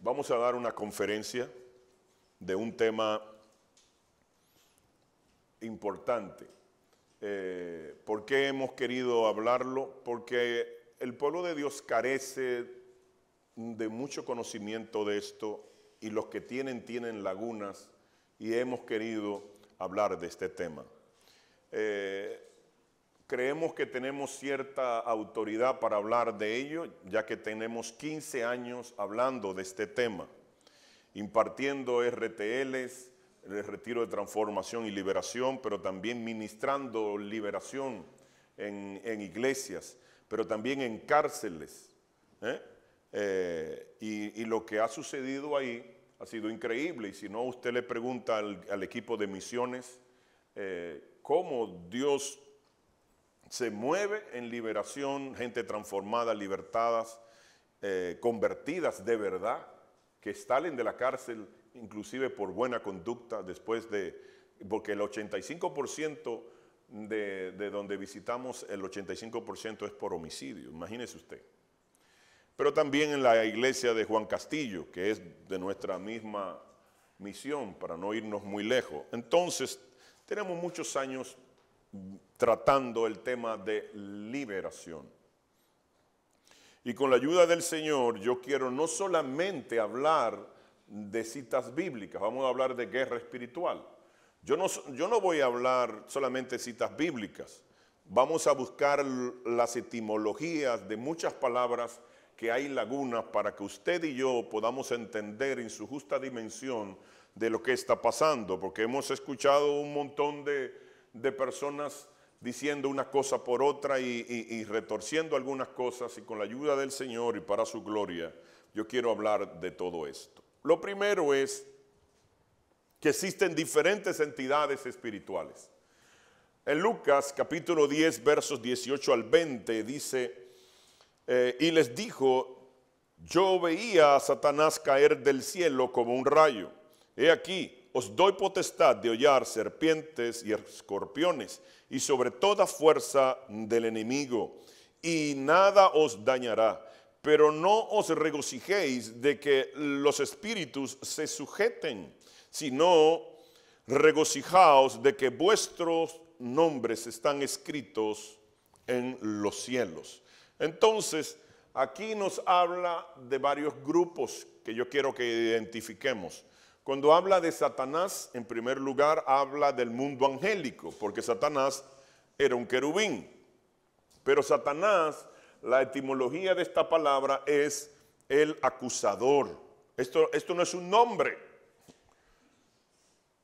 Vamos a dar una conferencia de un tema importante. ¿Por qué hemos querido hablarlo? Porque el pueblo de Dios carece de mucho conocimiento de esto y los que tienen lagunas, y hemos querido hablar de este tema. Creemos que tenemos cierta autoridad para hablar de ello, ya que tenemos 15 años hablando de este tema, impartiendo RTLs, el retiro de transformación y liberación, pero también ministrando liberación en iglesias, pero también en cárceles. Y lo que ha sucedido ahí ha sido increíble, y si no, usted le pregunta al equipo de misiones cómo Dios se mueve en liberación, gente transformada, libertadas, convertidas de verdad, que salen de la cárcel inclusive por buena conducta después de, porque el 85% de donde visitamos, el 85% es por homicidio, imagínese usted. Pero también en la iglesia de Juan Castillo, que es de nuestra misma misión, para no irnos muy lejos. Entonces, tenemos muchos años tratando el tema de liberación. Y con la ayuda del Señor, yo quiero no solamente hablar de citas bíblicas, vamos a hablar de guerra espiritual. Yo no voy a hablar solamente de citas bíblicas, vamos a buscar las etimologías de muchas palabras que hay lagunas para que usted y yo podamos entender en su justa dimensión de lo que está pasando, porque hemos escuchado un montón de personas diciendo una cosa por otra y retorciendo algunas cosas, y con la ayuda del Señor y para su gloria, yo quiero hablar de todo esto. Lo primero es que existen diferentes entidades espirituales. En Lucas capítulo 10, versos 18 al 20 dice, y les dijo, yo veía a Satanás caer del cielo como un rayo. He aquí, os doy potestad de hollar serpientes y escorpiones y sobre toda fuerza del enemigo, y nada os dañará. Pero no os regocijéis de que los espíritus se sujeten, sino regocijaos de que vuestros nombres están escritos en los cielos. Entonces, aquí nos habla de varios grupos que yo quiero que identifiquemos. Cuando habla de Satanás, en primer lugar, habla del mundo angélico, porque Satanás era un querubín. Pero Satanás, la etimología de esta palabra es el acusador. Esto no es un nombre.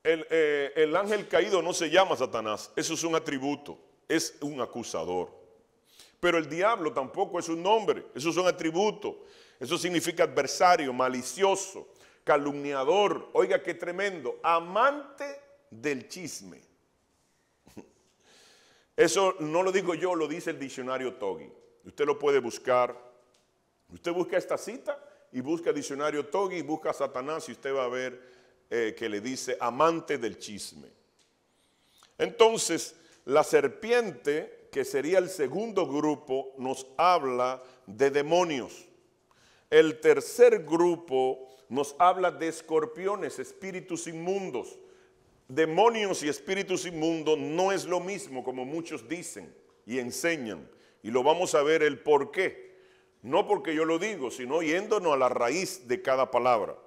El ángel caído no se llama Satanás, eso es un atributo, es un acusador. Pero el diablo tampoco es un nombre, eso es un atributo. Eso significa adversario, malicioso, calumniador. Oiga, qué tremendo, amante del chisme. Eso no lo digo yo, lo dice el diccionario Togi. Usted lo puede buscar. Usted busca esta cita y busca el diccionario Togi y busca a Satanás y usted va a ver que le dice amante del chisme. Entonces, la serpiente, que sería el segundo grupo, nos habla de demonios. El tercer grupo nos habla de escorpiones, espíritus inmundos. Demonios y espíritus inmundos no es lo mismo como muchos dicen y enseñan. Y lo vamos a ver el por qué. No porque yo lo digo, sino yéndonos a la raíz de cada palabra.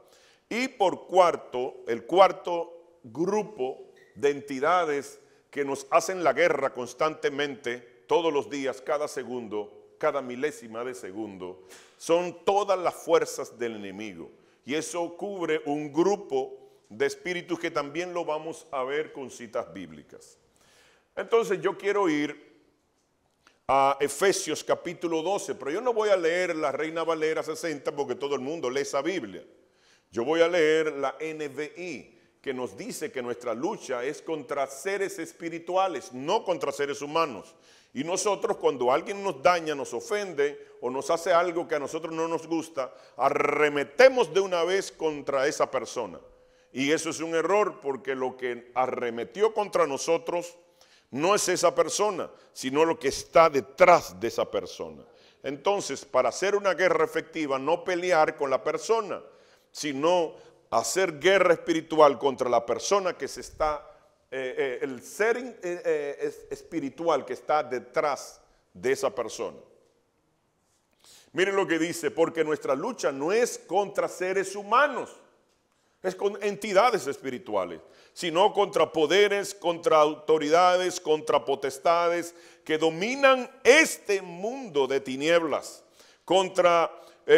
Y por cuarto, el cuarto grupo de entidades que nos hacen la guerra constantemente, todos los días, cada segundo, cada milésima de segundo, son todas las fuerzas del enemigo. Y eso cubre un grupo de espíritus que también lo vamos a ver con citas bíblicas. Entonces yo quiero ir a Efesios capítulo 12, pero yo no voy a leer la Reina Valera 60 porque todo el mundo lee esa Biblia. Yo voy a leer la NVI, que nos dice que nuestra lucha es contra seres espirituales, no contra seres humanos. Y nosotros, cuando alguien nos daña, nos ofende o nos hace algo que a nosotros no nos gusta, arremetemos de una vez contra esa persona. Y eso es un error, porque lo que arremetió contra nosotros no es esa persona, sino lo que está detrás de esa persona. Entonces, para hacer una guerra efectiva, no pelear con la persona, sino hacer guerra espiritual contra la persona que se está, el ser espiritual que está detrás de esa persona. Miren lo que dice, porque nuestra lucha no es contra seres humanos, es con entidades espirituales, sino contra poderes, contra autoridades, contra potestades que dominan este mundo de tinieblas, contra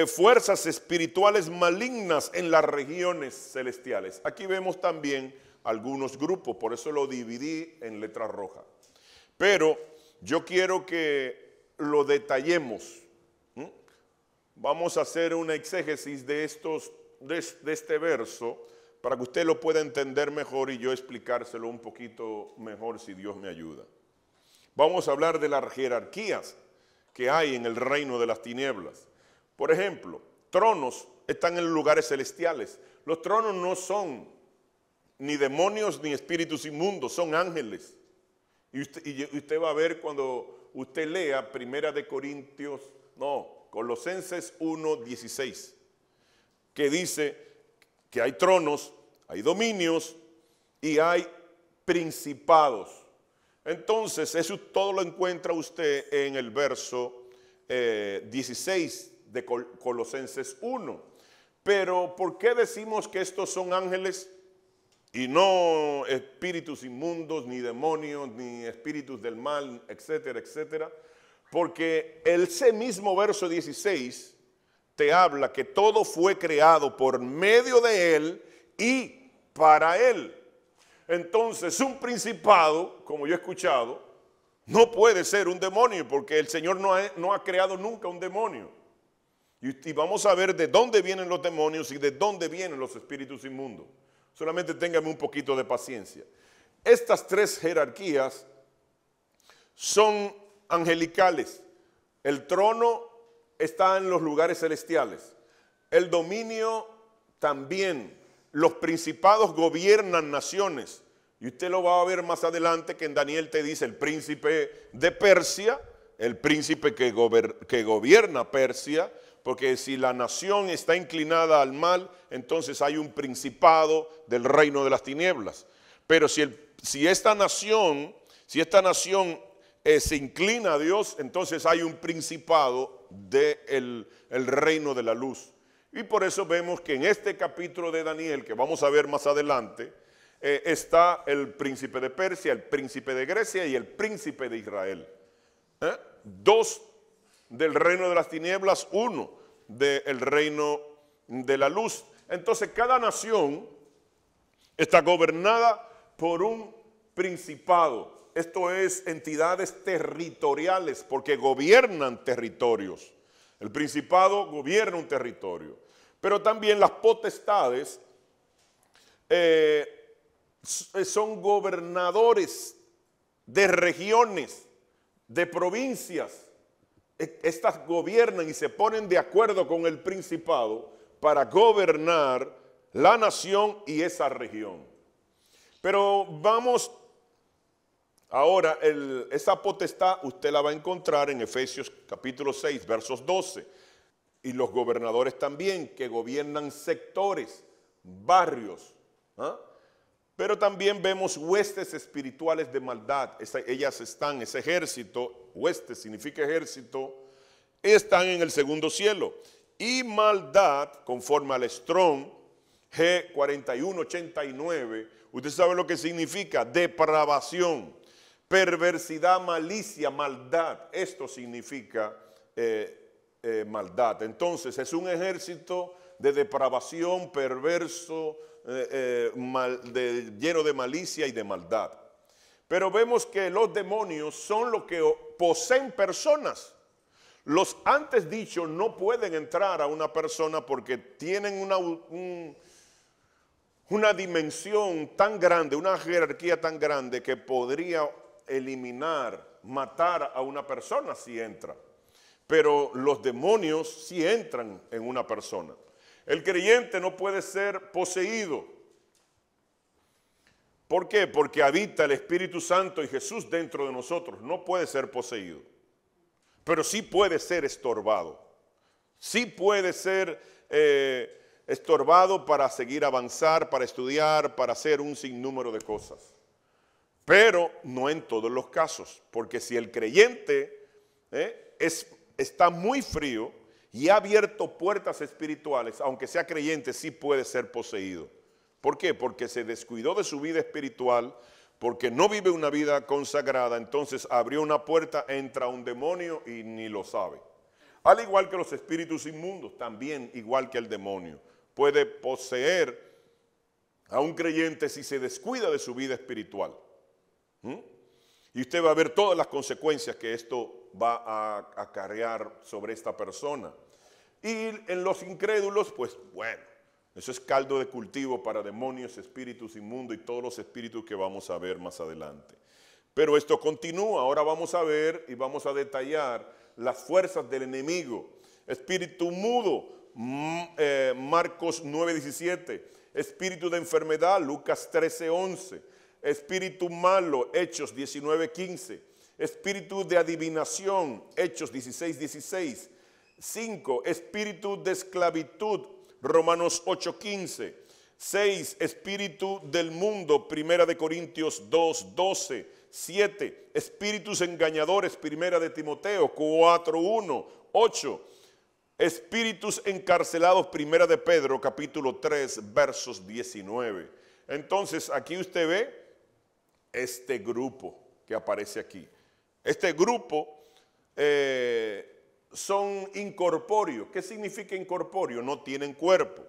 fuerzas espirituales malignas en las regiones celestiales. Aquí vemos también algunos grupos, por eso lo dividí en letra roja. Pero yo quiero que lo detallemos. Vamos a hacer una exégesis de este verso para que usted lo pueda entender mejor y yo explicárselo un poquito mejor si Dios me ayuda. Vamos a hablar de las jerarquías que hay en el reino de las tinieblas. Por ejemplo, tronos están en lugares celestiales. Los tronos no son ni demonios ni espíritus inmundos, son ángeles. Y usted va a ver cuando usted lea Colosenses 1:16, que dice que hay tronos, hay dominios y hay principados. Entonces, eso todo lo encuentra usted en el verso 16 de Colosenses 1. Pero, ¿por qué decimos que estos son ángeles y no espíritus inmundos, ni demonios, ni espíritus del mal, etcétera, etcétera? Porque ese mismo verso 16 te habla que todo fue creado por medio de Él y para Él. Entonces, un principado, como yo he escuchado, no puede ser un demonio, porque el Señor no ha creado nunca un demonio. Y vamos a ver de dónde vienen los demonios y de dónde vienen los espíritus inmundos. Solamente téngame un poquito de paciencia. Estas tres jerarquías son angelicales. El trono está en los lugares celestiales. El dominio también. Los principados gobiernan naciones. Y usted lo va a ver más adelante que en Daniel te dice el príncipe de Persia, el príncipe que gobierna Persia, porque si la nación está inclinada al mal, entonces hay un principado del reino de las tinieblas. Pero si esta nación se inclina a Dios, entonces hay un principado del reino de la luz. Y por eso vemos que en este capítulo de Daniel, que vamos a ver más adelante, está el príncipe de Persia, el príncipe de Grecia y el príncipe de Israel. Dos del reino de las tinieblas, uno del reino de la luz. Entonces cada nación está gobernada por un principado. Esto es entidades territoriales porque gobiernan territorios. El principado gobierna un territorio. Pero también las potestades son gobernadores de regiones, de provincias. Estas gobiernan y se ponen de acuerdo con el principado para gobernar la nación y esa región. Pero vamos ahora, esa potestad usted la va a encontrar en Efesios capítulo 6, versos 12. Y los gobernadores también, que gobiernan sectores, barrios. Pero también vemos huestes espirituales de maldad. Ellas están, ese ejército, hueste significa ejército, están en el segundo cielo. Y maldad, conforme al Strong G4189, usted sabe lo que significa: depravación, perversidad, malicia, maldad. Esto significa maldad. Entonces es un ejército de depravación, perverso, lleno de malicia y de maldad. Pero vemos que los demonios son los que poseen personas. Los antes dichos no pueden entrar a una persona porque tienen una dimensión tan grande, una jerarquía tan grande que podría eliminar, matar a una persona si entra. Pero los demonios sí entran en una persona. El creyente no puede ser poseído. ¿Por qué? Porque habita el Espíritu Santo y Jesús dentro de nosotros. No puede ser poseído. Pero sí puede ser estorbado. Sí puede ser estorbado para seguir avanzar, para estudiar, para hacer un sinnúmero de cosas. Pero no en todos los casos, porque si el creyente está muy frío y ha abierto puertas espirituales, aunque sea creyente, sí puede ser poseído. ¿Por qué? Porque se descuidó de su vida espiritual, porque no vive una vida consagrada, entonces abrió una puerta, entra un demonio y ni lo sabe. Al igual que los espíritus inmundos, también igual que el demonio, puede poseer a un creyente si se descuida de su vida espiritual. Y usted va a ver todas las consecuencias que esto va a acarrear sobre esta persona. Y en los incrédulos, pues bueno, eso es caldo de cultivo para demonios, espíritus inmundos y todos los espíritus que vamos a ver más adelante. Pero esto continúa, ahora vamos a ver y vamos a detallar las fuerzas del enemigo. Espíritu mudo, Marcos 9:17, espíritu de enfermedad, Lucas 13:11, espíritu malo, Hechos 19:15, espíritu de adivinación, Hechos 16:16, 5, espíritu de esclavitud, Romanos 8:15, 6, espíritu del mundo, 1 Corintios 2:12, 7, espíritus engañadores, 1 Timoteo 4:1, 8, espíritus encarcelados, 1 Pedro capítulo 3 versos 19. Entonces aquí usted ve este grupo que aparece aquí. Este grupo son incorpóreos. ¿Qué significa incorpóreo? No tienen cuerpo.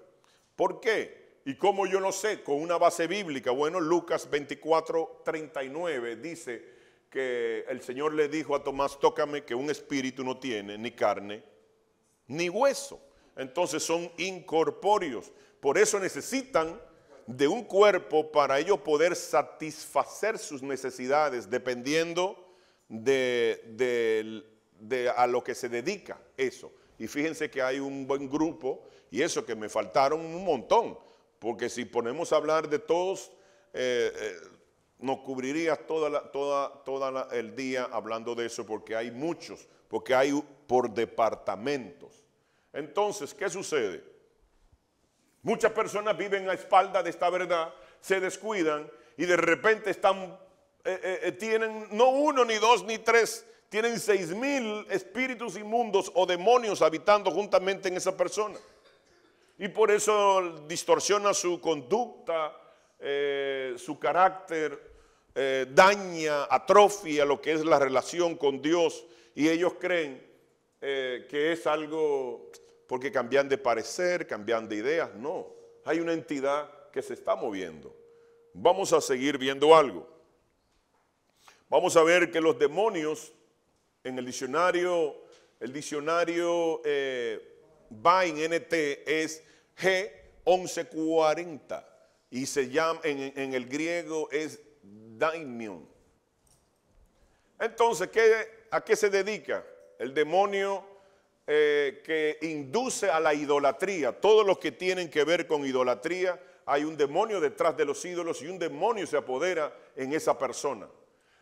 ¿Por qué? ¿Y cómo yo lo sé? Con una base bíblica. Bueno, Lucas 24:39 dice que el Señor le dijo a Tomás, tócame, que un espíritu no tiene ni carne ni hueso. Entonces son incorpóreos. Por eso necesitan de un cuerpo para ellos poder satisfacer sus necesidades dependiendo de a lo que se dedica eso. Y fíjense que hay un buen grupo, y eso que me faltaron un montón, porque si ponemos a hablar de todos, nos cubriría toda el día hablando de eso, porque hay muchos, porque hay por departamentos. Entonces, ¿qué sucede? Muchas personas viven a espaldas de esta verdad, se descuidan y de repente tienen no uno, ni dos, ni tres, tienen 6,000 espíritus inmundos o demonios habitando juntamente en esa persona. Y por eso distorsiona su conducta, su carácter, daña, atrofia lo que es la relación con Dios. Y ellos creen que es algo porque cambian de parecer, cambian de ideas. No, hay una entidad que se está moviendo. Vamos a seguir viendo algo. Vamos a ver que los demonios, en el diccionario Vine NT es G1140 y se llama, en el griego es daimion. Entonces, ¿a qué se dedica? El demonio que induce a la idolatría. Todos los que tienen que ver con idolatría, hay un demonio detrás de los ídolos y un demonio se apodera en esa persona.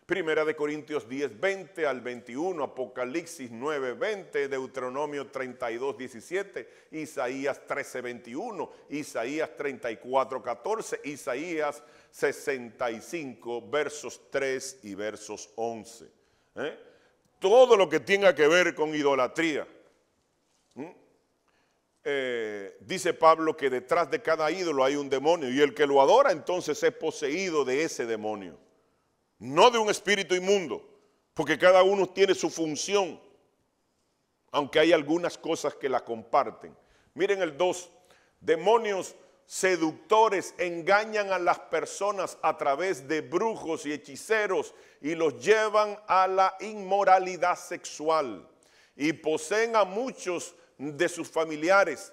1 Corintios 10:20 al 21, Apocalipsis 9:20, Deuteronomio 32:17, Isaías 13:21, Isaías 34:14, Isaías 65, versos 3 y versos 11. Todo lo que tenga que ver con idolatría. Dice Pablo que detrás de cada ídolo hay un demonio y el que lo adora entonces es poseído de ese demonio. No de un espíritu inmundo, porque cada uno tiene su función, aunque hay algunas cosas que la comparten. Miren el 2, demonios seductores engañan a las personas a través de brujos y hechiceros y los llevan a la inmoralidad sexual y poseen a muchos de sus familiares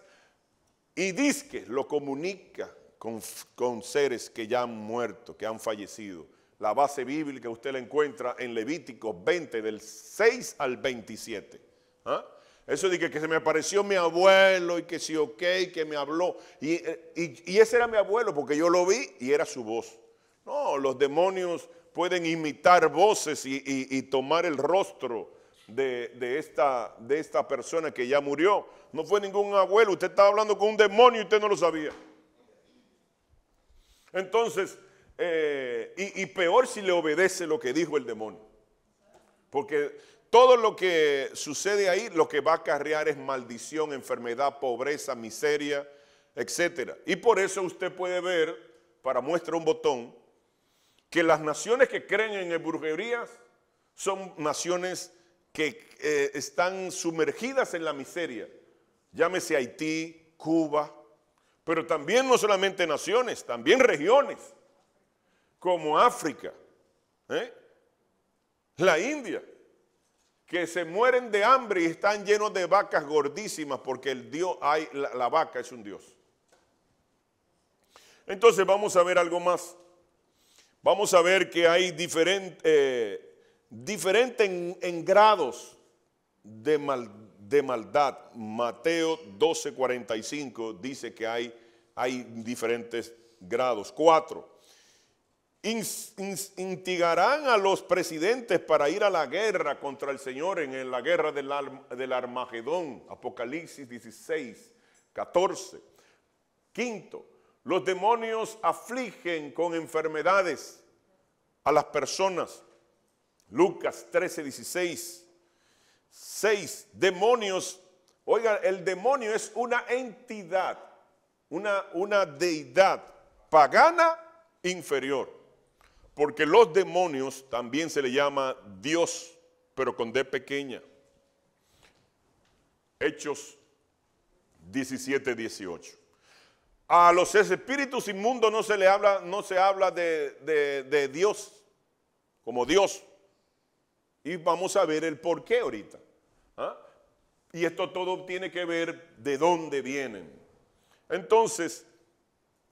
y dizque lo comunica con seres que ya han muerto, que han fallecido. La base bíblica usted la encuentra en Levítico 20, del 6 al 27. Eso de que se me apareció mi abuelo y que sí, ok, que me habló. Y ese era mi abuelo porque yo lo vi y era su voz. No, los demonios pueden imitar voces y tomar el rostro de esta persona que ya murió. No fue ningún abuelo, usted estaba hablando con un demonio y usted no lo sabía. Entonces, y peor si le obedece lo que dijo el demonio. Porque todo lo que sucede ahí, lo que va a acarrear es maldición, enfermedad, pobreza, miseria, etcétera. Y por eso usted puede ver, para muestra un botón, que las naciones que creen en brujerías son naciones que están sumergidas en la miseria. Llámese Haití, Cuba, pero también no solamente naciones, también regiones, como África, la India, que se mueren de hambre y están llenos de vacas gordísimas porque la vaca es un dios. Entonces vamos a ver algo más. Vamos a ver que hay diferente en grados de maldad. Mateo 12:45 dice que hay diferentes grados. 4. Instigarán a los presidentes para ir a la guerra contra el Señor en la guerra del Armagedón. Apocalipsis 16:14. 5. Los demonios afligen con enfermedades a las personas. Lucas 13:16. 6. Demonios. Oiga, el demonio es una entidad, una deidad pagana inferior. Porque los demonios también se le llama Dios, pero con D pequeña. Hechos 17:18. A los espíritus inmundos no se habla de Dios, como Dios. Y vamos a ver el por qué ahorita. Y esto todo tiene que ver de dónde vienen. Entonces,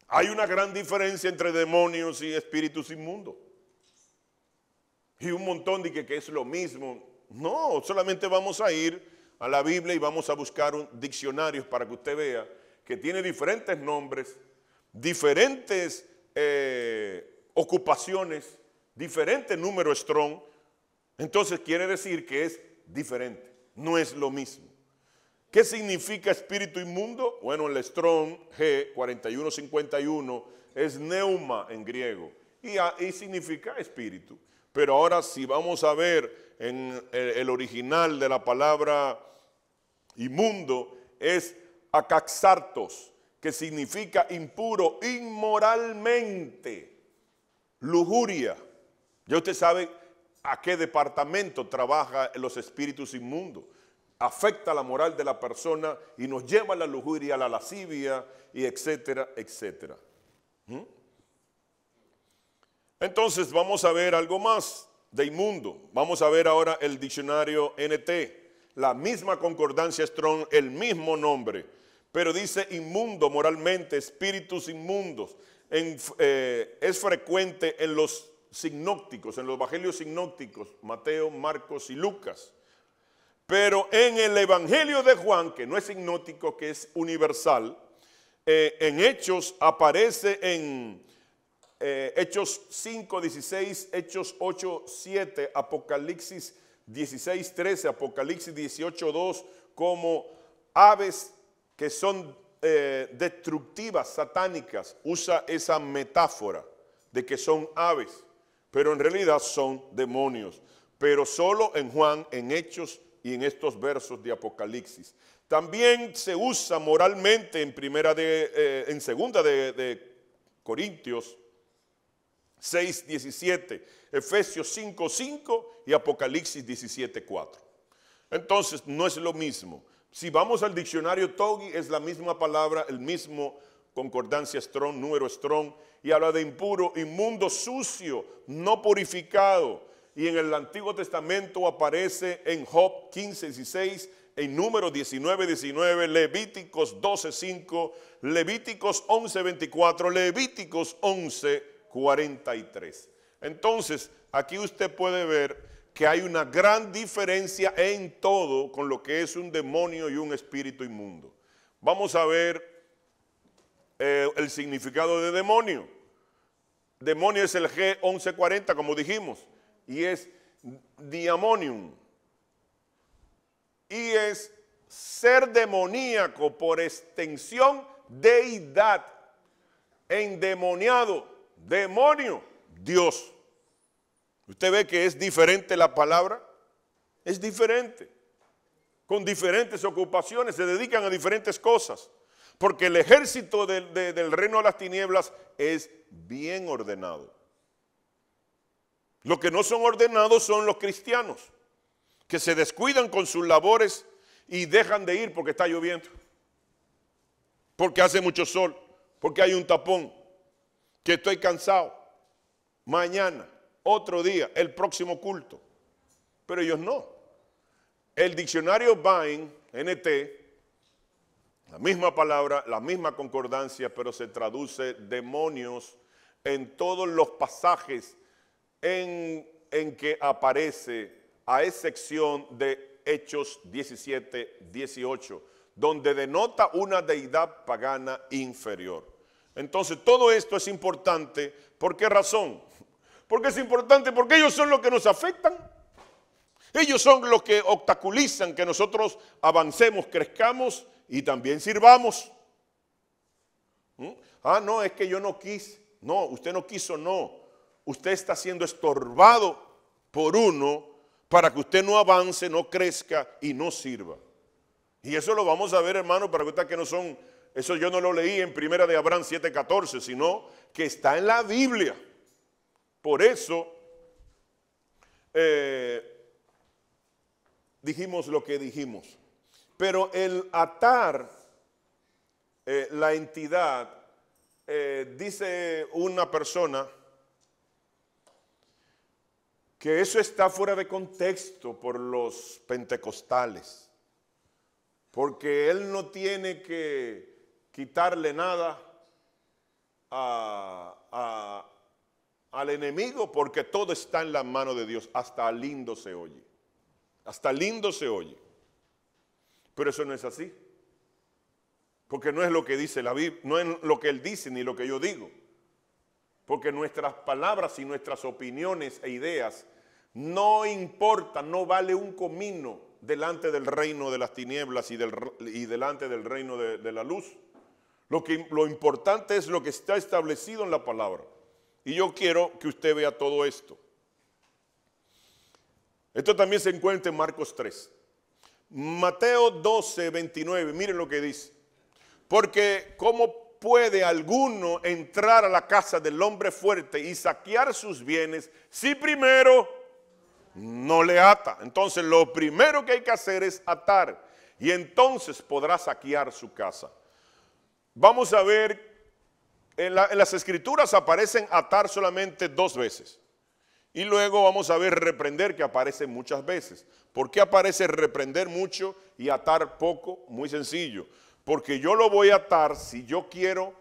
hay una gran diferencia entre demonios y espíritus inmundos. Y un montón de que es lo mismo. No, solamente vamos a ir a la Biblia y vamos a buscar diccionarios para que usted vea que tiene diferentes nombres, diferentes ocupaciones, diferente número strong. Entonces quiere decir que es diferente, no es lo mismo. ¿Qué significa espíritu inmundo? Bueno, el Strong G 4151 es neuma en griego y significa espíritu. Pero ahora si vamos a ver en el original de la palabra inmundo es akaxartos, que significa impuro, inmoralmente, lujuria. Ya usted sabe a qué departamento trabaja los espíritus inmundos. Afecta la moral de la persona y nos lleva a la lujuria, a la lascivia, y etcétera, etcétera. Entonces vamos a ver algo más de inmundo. Vamos a ver ahora el diccionario NT. La misma concordancia Strong, el mismo nombre, pero dice inmundo moralmente, espíritus inmundos. Es frecuente en los sinópticos, en los evangelios sinópticos, Mateo, Marcos y Lucas. Pero en el Evangelio de Juan, que no es sinóptico, que es universal, en Hechos aparece en Hechos 5:16, Hechos 8:7, Apocalipsis 16:13, Apocalipsis 18:2, como aves que son destructivas, satánicas. Usa esa metáfora de que son aves, pero en realidad son demonios. Pero solo en Juan, en Hechos y en estos versos de Apocalipsis. También se usa moralmente en segunda de Corintios 6:17, Efesios 5:5 y Apocalipsis 17:4. Entonces no es lo mismo. Si vamos al diccionario Togi, es la misma palabra, el mismo concordancia Strong, número Strong, y habla de impuro, inmundo, sucio, no purificado. Y en el Antiguo Testamento aparece en Job 15:16, en Números 19:19, Levíticos 12:5, Levíticos 11:24, Levíticos 11:43. Entonces, aquí usted puede ver que hay una gran diferencia en todo con lo que es un demonio y un espíritu inmundo. Vamos a ver el significado de demonio. Demonio es el G 1140, como dijimos, y es diamonium. y es ser demoníaco, por extensión, deidad, endemoniado, demonio, Dios. Usted ve que es diferente la palabra, es diferente, con diferentes ocupaciones, se dedican a diferentes cosas, porque el ejército del reino de las tinieblas es bien ordenado. Los que no son ordenados son los cristianos, que se descuidan con sus labores y dejan de ir porque está lloviendo, porque hace mucho sol, porque hay un tapón, que estoy cansado, mañana, otro día, el próximo culto. Pero ellos no. El diccionario Vine, NT, la misma palabra, la misma concordancia, pero se traduce demonios en todos los pasajes en que aparece, a excepción de Hechos 17, 18, donde denota una deidad pagana inferior. Entonces todo esto es importante. ¿Por qué razón? Porque es importante porque ellos son los que nos afectan. Ellos son los que obstaculizan que nosotros avancemos, crezcamos y también sirvamos. Ah, no, es que yo no quise. No, usted no quiso, no. Usted está siendo estorbado por uno para que usted no avance, no crezca y no sirva. Y eso lo vamos a ver, hermano, para que ustedes que no son, eso yo no lo leí en Primera de Abraham 7:14, sino que está en la Biblia. Por eso dijimos lo que dijimos. Pero el atar la entidad, dice una persona que eso está fuera de contexto por los pentecostales, porque él no tiene que quitarle nada al enemigo, porque todo está en la mano de Dios. Hasta lindo se oye, hasta lindo se oye, pero eso no es así, porque no es lo que dice la Biblia, no es lo que él dice ni lo que yo digo, porque nuestras palabras y nuestras opiniones e ideas no importan, no vale un comino delante del reino de las tinieblas y delante del reino de la luz. Lo importante es lo que está establecido en la palabra. Y yo quiero que usted vea todo esto. Esto también se encuentra en Marcos 3. Mateo 12, 29, miren lo que dice. Porque ¿cómo puede alguno entrar a la casa del hombre fuerte y saquear sus bienes si primero no le ata? Entonces lo primero que hay que hacer es atar, y entonces podrá saquear su casa. Vamos a ver, en las escrituras aparecen atar solamente 2 veces. Y luego vamos a ver reprender, que aparece muchas veces. ¿Por qué aparece reprender mucho y atar poco? Muy sencillo. Porque yo lo voy a atar si yo quiero,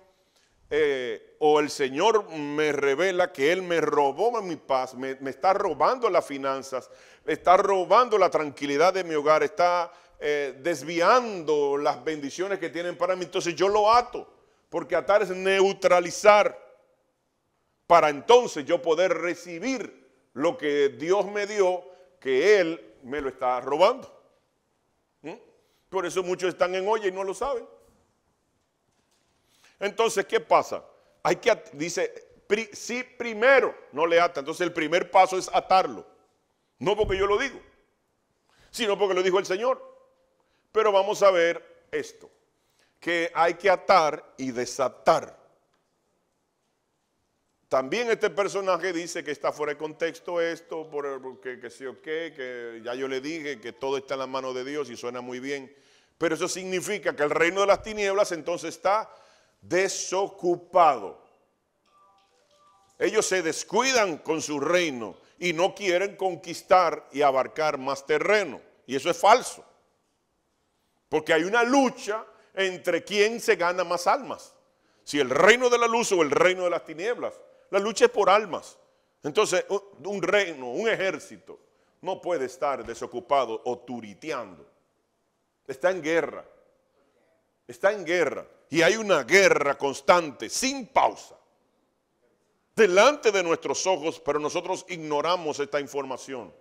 o el Señor me revela que Él me robó mi paz, me está robando las finanzas, me está robando la tranquilidad de mi hogar, está desviando las bendiciones que tienen para mí. Entonces yo lo ato, porque atar es neutralizar, para entonces yo poder recibir lo que Dios me dio, que Él me lo está robando. Por eso muchos están en olla y no lo saben. Entonces, ¿qué pasa? Hay que, dice, si primero no le ata. Entonces el primer paso es atarlo. No porque yo lo digo, sino porque lo dijo el Señor. Pero vamos a ver esto, que hay que atar y desatar. También este personaje dice que está fuera de contexto esto, porque que sí o qué, que ya yo le dije que todo está en la mano de Dios y suena muy bien. Pero eso significa que el reino de las tinieblas entonces está desocupado. Ellos se descuidan con su reino y no quieren conquistar y abarcar más terreno. Y eso es falso. Porque hay una lucha entre quién se gana más almas. Si el reino de la luz o el reino de las tinieblas. La lucha es por almas. Entonces, un reino, un ejército, no puede estar desocupado o turiteando. Está en guerra. Está en guerra. Y hay una guerra constante, sin pausa, delante de nuestros ojos, pero nosotros ignoramos esta información.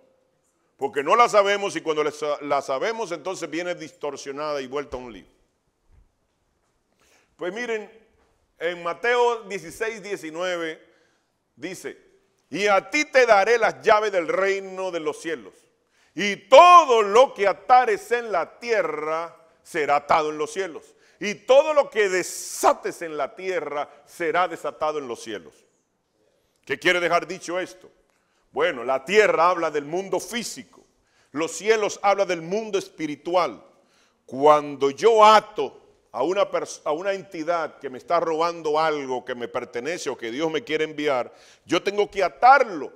Porque no la sabemos y cuando la sabemos entonces viene distorsionada y vuelta a un lío. Pues miren, en Mateo 16, 19 dice, y a ti te daré las llaves del reino de los cielos, y todo lo que atares en la tierra será atado en los cielos, y todo lo que desates en la tierra será desatado en los cielos. ¿Qué quiere dejar dicho esto? Bueno, la tierra habla del mundo físico, los cielos habla del mundo espiritual. Cuando yo ato a una entidad que me está robando algo que me pertenece o que Dios me quiere enviar, yo tengo que atarlo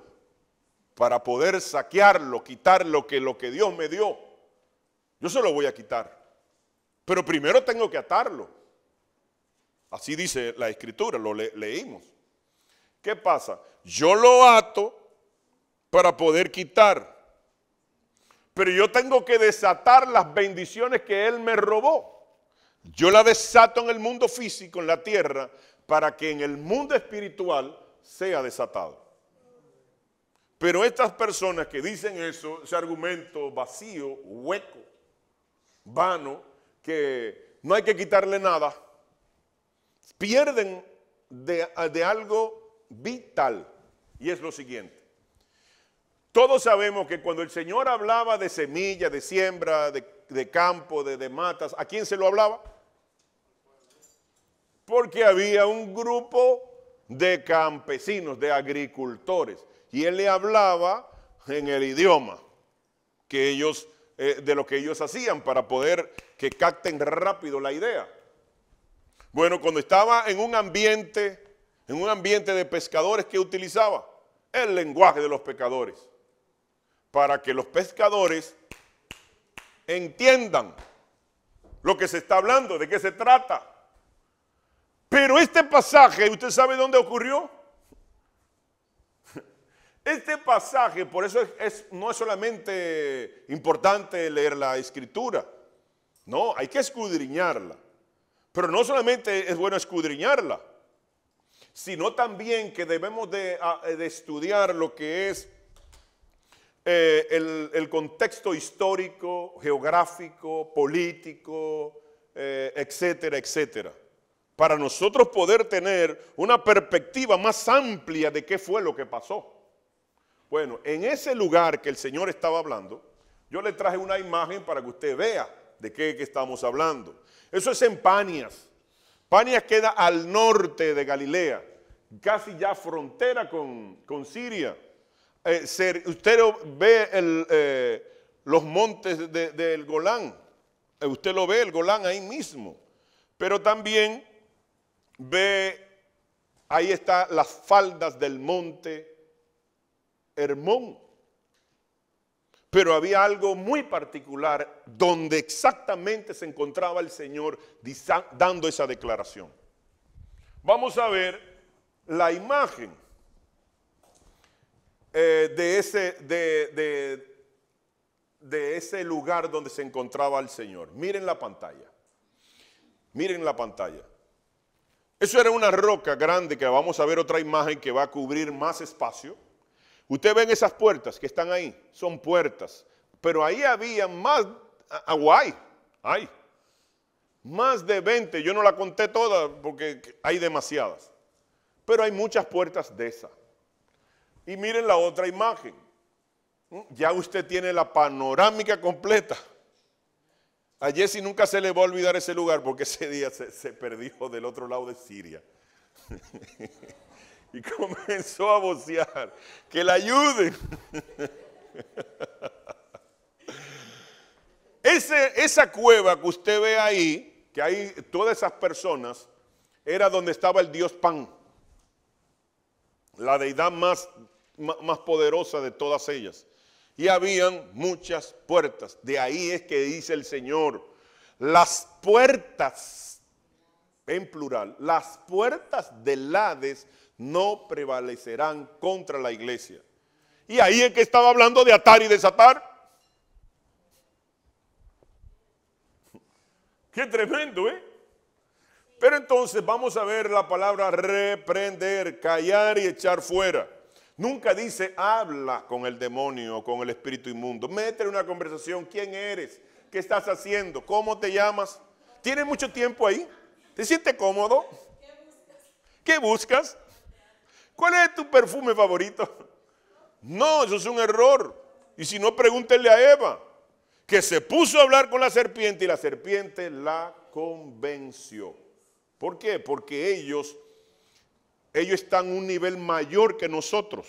para poder saquearlo, quitar lo que Dios me dio. Yo se lo voy a quitar, pero primero tengo que atarlo. Así dice la Escritura, lo leímos. ¿Qué pasa? Yo lo ato para poder quitar, pero yo tengo que desatar las bendiciones que Él me robó. Yo la desato en el mundo físico, en la tierra, para que en el mundo espiritual sea desatado. Pero estas personas que dicen eso, ese argumento vacío, hueco, vano, que no hay que quitarle nada, pierden de algo vital, y es lo siguiente. Todos sabemos que cuando el Señor hablaba de semilla, de siembra, de campo, de matas, ¿a quién se lo hablaba? Porque había un grupo de campesinos, de agricultores, y Él le hablaba en el idioma que ellos, de lo que ellos hacían para poder que capten rápido la idea. Bueno, cuando estaba en un ambiente de pescadores, ¿qué utilizaba? El lenguaje de los pescadores, para que los pescadores entiendan lo que se está hablando, de qué se trata. Pero este pasaje, ¿usted sabe dónde ocurrió? Este pasaje, por eso no es solamente importante leer la Escritura, no, hay que escudriñarla. Pero no solamente es bueno escudriñarla, sino también que debemos de estudiar lo que es el contexto histórico, geográfico, político, etcétera, etcétera, para nosotros poder tener una perspectiva más amplia de qué fue lo que pasó. Bueno, en ese lugar que el Señor estaba hablando, yo le traje una imagen para que usted vea de qué estamos hablando. Eso es en Panias. Panias queda al norte de Galilea, casi ya frontera con Siria. Usted ve los montes del Golán, usted lo ve, el Golán ahí mismo, pero también ve, ahí están las faldas del monte Hermón. Pero había algo muy particular donde exactamente se encontraba el Señor dando esa declaración. Vamos a ver la imagen de ese lugar donde se encontraba el Señor. Miren la pantalla. Miren la pantalla. Eso era una roca grande que vamos a ver otra imagen que va a cubrir más espacio. Ustedes ven esas puertas que están ahí, son puertas, pero ahí había más, hay más de 20, yo no la conté todas porque hay demasiadas, pero hay muchas puertas de esas. Y miren la otra imagen, ya usted tiene la panorámica completa. A Jesse nunca se le va a olvidar ese lugar porque ese día se perdió del otro lado de Siria. Y comenzó a vocear, que la ayuden. Esa cueva que usted ve ahí, que hay todas esas personas, era donde estaba el dios Pan, la deidad más poderosa de todas ellas. Y habían muchas puertas. De ahí es que dice el Señor, las puertas, en plural, las puertas del Hades no prevalecerán contra la iglesia. Y ahí es que estaba hablando de atar y desatar. Qué tremendo, ¿eh? Pero entonces vamos a ver la palabra reprender, callar y echar fuera. Nunca dice habla con el demonio o con el espíritu inmundo. Métele una conversación. ¿Quién eres? ¿Qué estás haciendo? ¿Cómo te llamas? ¿Tienes mucho tiempo ahí? ¿Te sientes cómodo? ¿Qué buscas? ¿Cuál es tu perfume favorito? No, eso es un error. Y si no, pregúntenle a Eva, que se puso a hablar con la serpiente y la serpiente la convenció. ¿Por qué? Porque ellos están a un nivel mayor que nosotros.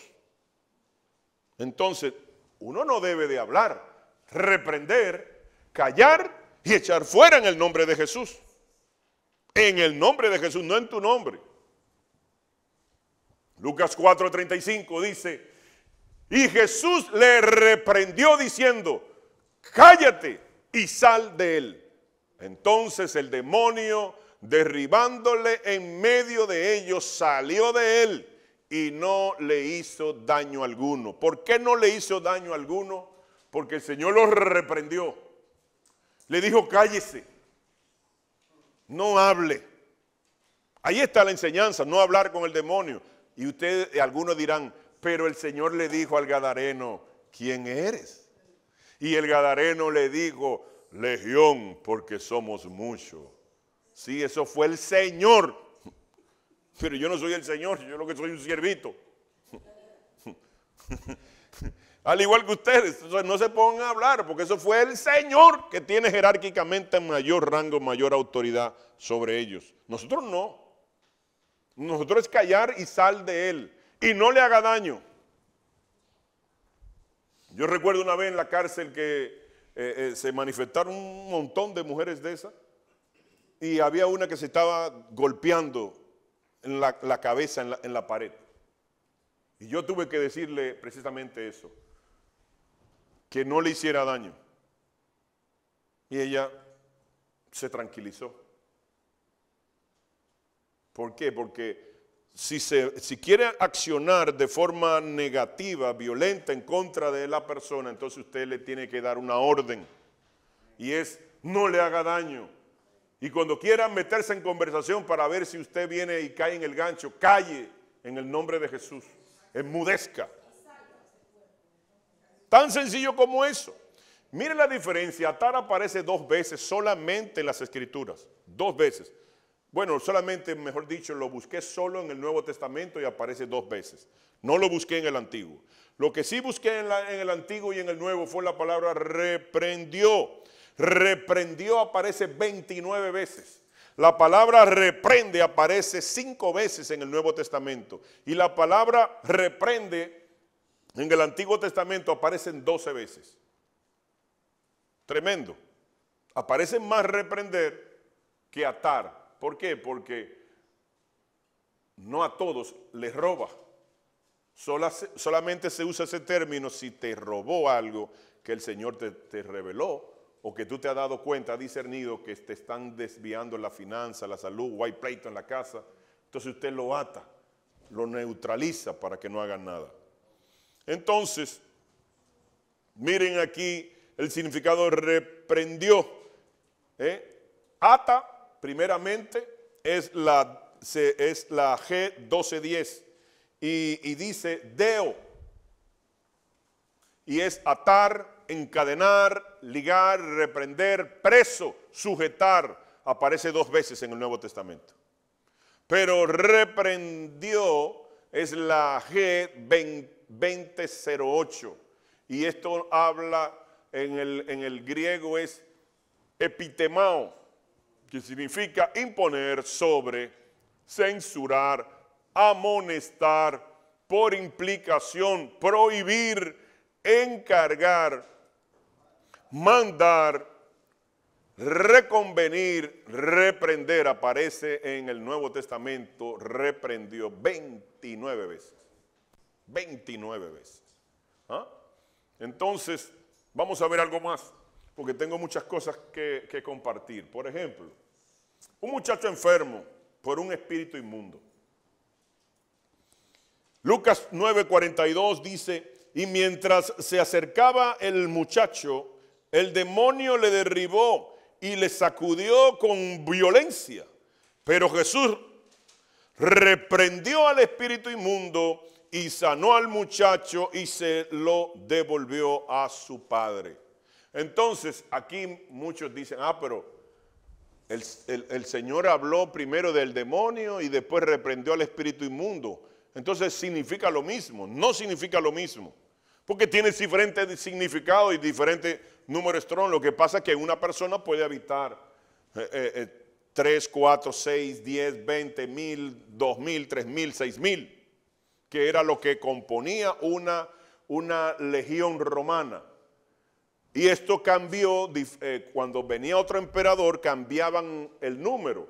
Entonces, uno no debe de hablar, reprender, callar y echar fuera en el nombre de Jesús. En el nombre de Jesús, no en tu nombre. Lucas 4:35 dice, y Jesús le reprendió diciendo, cállate y sal de él. Entonces el demonio, derribándole en medio de ellos, salió de él y no le hizo daño alguno. ¿Por qué no le hizo daño alguno? Porque el Señor lo reprendió. Le dijo, cállese, no hable. Ahí está la enseñanza, no hablar con el demonio. Y ustedes, algunos dirán, pero el Señor le dijo al gadareno, ¿quién eres? Y el gadareno le dijo, Legión, porque somos muchos. Sí, eso fue el Señor. Pero yo no soy el Señor, yo lo que soy un siervito. Al igual que ustedes, entonces no se pongan a hablar, porque eso fue el Señor que tiene jerárquicamente mayor rango, mayor autoridad sobre ellos. Nosotros no. Nosotros es callar y sal de él. Y no le haga daño. Yo recuerdo una vez en la cárcel que se manifestaron un montón de mujeres de esas. Y había una que se estaba golpeando en la cabeza en la pared. Y yo tuve que decirle precisamente eso. Que no le hiciera daño. Y ella se tranquilizó. ¿Por qué? Porque si quiere accionar de forma negativa, violenta en contra de la persona, entonces usted le tiene que dar una orden. Y es, no le haga daño. Y cuando quiera meterse en conversación para ver si usted viene y cae en el gancho, calle en el nombre de Jesús. Enmudezca. Tan sencillo como eso. Mire la diferencia. Atar aparece 2 veces solamente en las Escrituras. 2 veces. Bueno, solamente, mejor dicho, lo busqué solo en el Nuevo Testamento y aparece 2 veces. No lo busqué en el Antiguo. Lo que sí busqué en el Antiguo y en el Nuevo fue la palabra reprendió. Reprendió aparece 29 veces. La palabra reprende aparece 5 veces en el Nuevo Testamento. Y la palabra reprende en el Antiguo Testamento aparecen 12 veces. Tremendo. Aparece más reprender que atar. ¿Por qué? Porque no a todos les roba. Solamente se usa ese término si te robó algo que el Señor te reveló o que tú te has dado cuenta, has discernido que te están desviando la finanza, la salud, o hay pleito en la casa. Entonces usted lo ata, lo neutraliza para que no hagan nada. Entonces, miren aquí el significado de reprendió. Ata. Primeramente es la G1210 y dice deo y es atar, encadenar, ligar, reprender, preso, sujetar. Aparece 2 veces en el Nuevo Testamento. Pero reprendió es la G2008 y esto habla en el griego es epitemao, que significa imponer sobre, censurar, amonestar, por implicación, prohibir, encargar, mandar, reconvenir, reprender. Aparece en el Nuevo Testamento, reprendió 29 veces. 29 veces. ¿Ah? Entonces, vamos a ver algo más, porque tengo muchas cosas que compartir. Por ejemplo, un muchacho enfermo por un espíritu inmundo. Lucas 9:42 dice, y mientras se acercaba el muchacho, el demonio le derribó y le sacudió con violencia. Pero Jesús, reprendió al espíritu inmundo y sanó al muchacho y se lo devolvió a su padre. Entonces, aquí muchos dicen, pero el Señor habló primero del demonio y después reprendió al espíritu inmundo. Entonces significa lo mismo. No significa lo mismo, porque tiene diferentes significados y diferentes números strong. Lo que pasa es que una persona puede habitar 3, 4, 6, 10, 20, 1000, 2000, 3000, 6000, que era lo que componía una legión romana. Y esto cambió, cuando venía otro emperador cambiaban el número.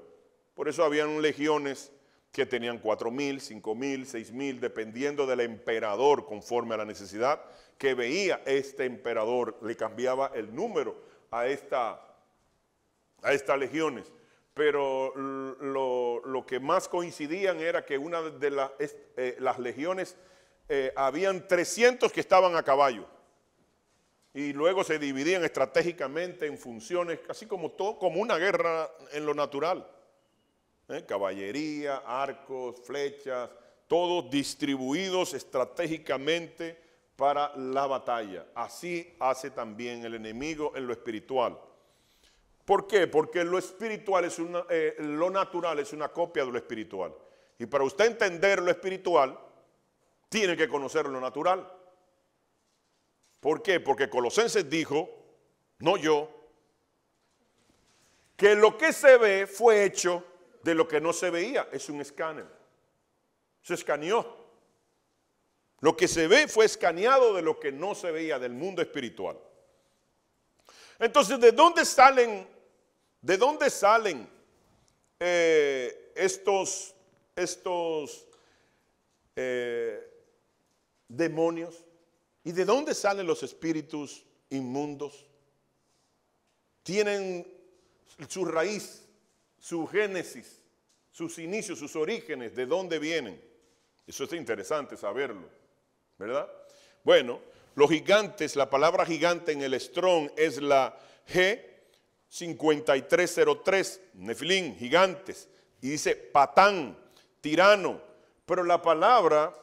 Por eso habían legiones que tenían 4000, 5000, 6000, dependiendo del emperador, conforme a la necesidad que veía este emperador, le cambiaba el número a estas legiones. Pero lo que más coincidían era que una de las legiones, habían 300 que estaban a caballo. Y luego se dividían estratégicamente en funciones, así como una guerra en lo natural. Caballería, arcos, flechas, todos distribuidos estratégicamente para la batalla. Así hace también el enemigo en lo espiritual. ¿Por qué? Porque lo espiritual lo natural es una copia de lo espiritual. Y para usted entender lo espiritual, tiene que conocer lo natural. ¿Por qué? Porque Colosenses dijo, no yo, que lo que se ve fue hecho de lo que no se veía. Es un escáner. Se escaneó. Lo que se ve fue escaneado de lo que no se veía, del mundo espiritual. Entonces, ¿de dónde salen estos demonios? ¿Y de dónde salen los espíritus inmundos? Tienen su raíz, su génesis, sus inicios, sus orígenes, ¿de dónde vienen? Eso es interesante saberlo, ¿verdad? Bueno, los gigantes, la palabra gigante en el Strong es la G5303, Nefilín, gigantes, y dice patán, tirano, pero la palabra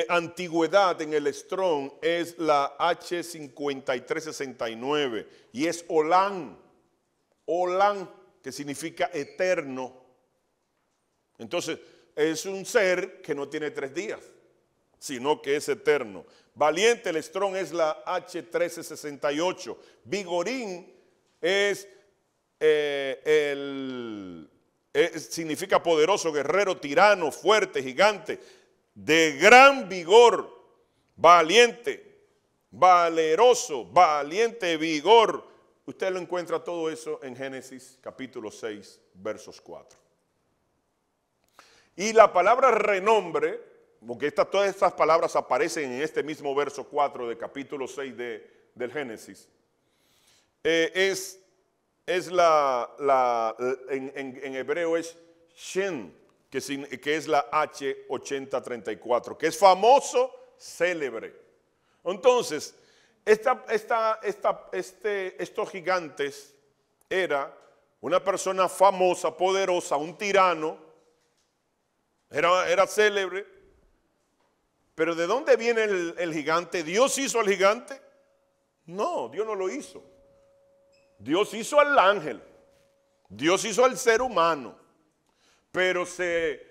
antigüedad en el Strong es la H5369 y es Olán, que significa eterno. Entonces, es un ser que no tiene 3 días, sino que es eterno. Valiente, el Strong es la H1368. Vigorín significa poderoso, guerrero, tirano, fuerte, gigante, de gran vigor, valiente, valeroso, valiente, vigor. Usted lo encuentra todo eso en Génesis capítulo 6, versos 4. Y la palabra renombre, porque todas estas palabras aparecen en este mismo verso 4 de capítulo 6 del Génesis, en hebreo es Shen, que es la H8034, que es famoso, célebre. Entonces, estos gigantes era una persona famosa, poderosa, un tirano, era célebre. Pero ¿de dónde viene el gigante? ¿Dios hizo al gigante? No, Dios no lo hizo. Dios hizo al ángel, Dios hizo al ser humano, pero se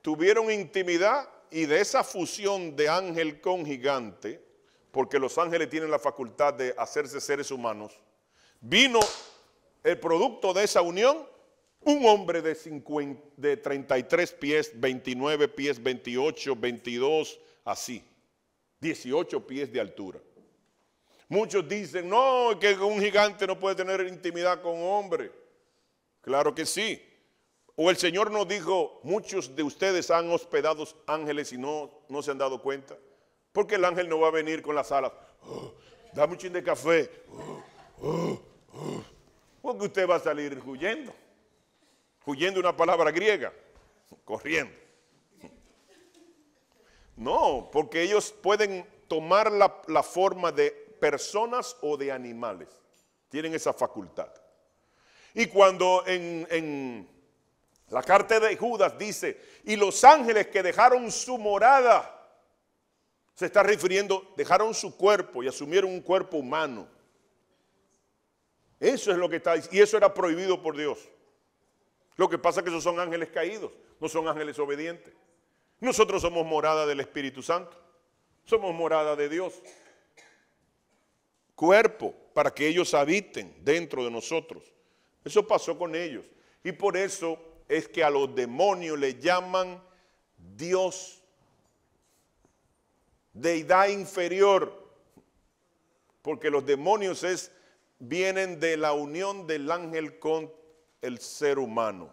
tuvieron intimidad, y de esa fusión de ángel con gigante, porque los ángeles tienen la facultad de hacerse seres humanos, vino el producto de esa unión, un hombre de 33 pies, 29 pies, 28, 22, así, 18 pies de altura. Muchos dicen, no, que un gigante no puede tener intimidad con un hombre. Claro que sí. O el Señor nos dijo, muchos de ustedes han hospedado ángeles y no se han dado cuenta. Porque el ángel no va a venir con las alas, dame un chin de café, porque usted va a salir huyendo una palabra griega, corriendo. No, porque ellos pueden tomar la forma de personas o de animales, tienen esa facultad. Y cuando en La carta de Judas dice, y los ángeles que dejaron su morada, se está refiriendo, dejaron su cuerpo y asumieron un cuerpo humano. Eso es lo que está diciendo, y eso era prohibido por Dios. Lo que pasa es que esos son ángeles caídos, no son ángeles obedientes. Nosotros somos morada del Espíritu Santo, somos morada de Dios. Cuerpo para que ellos habiten dentro de nosotros. Eso pasó con ellos. Y por eso es que a los demonios le llaman Dios, deidad inferior, porque los demonios vienen de la unión del ángel con el ser humano.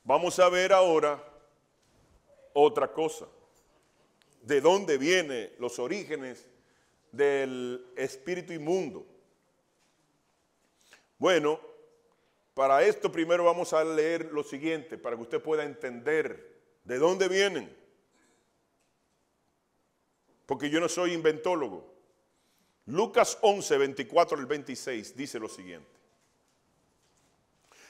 Vamos a ver ahora otra cosa. ¿De dónde vienen los orígenes del espíritu inmundo? Bueno, para esto primero vamos a leer lo siguiente, para que usted pueda entender de dónde vienen. Porque yo no soy inventólogo. Lucas 11, 24 al 26 dice lo siguiente.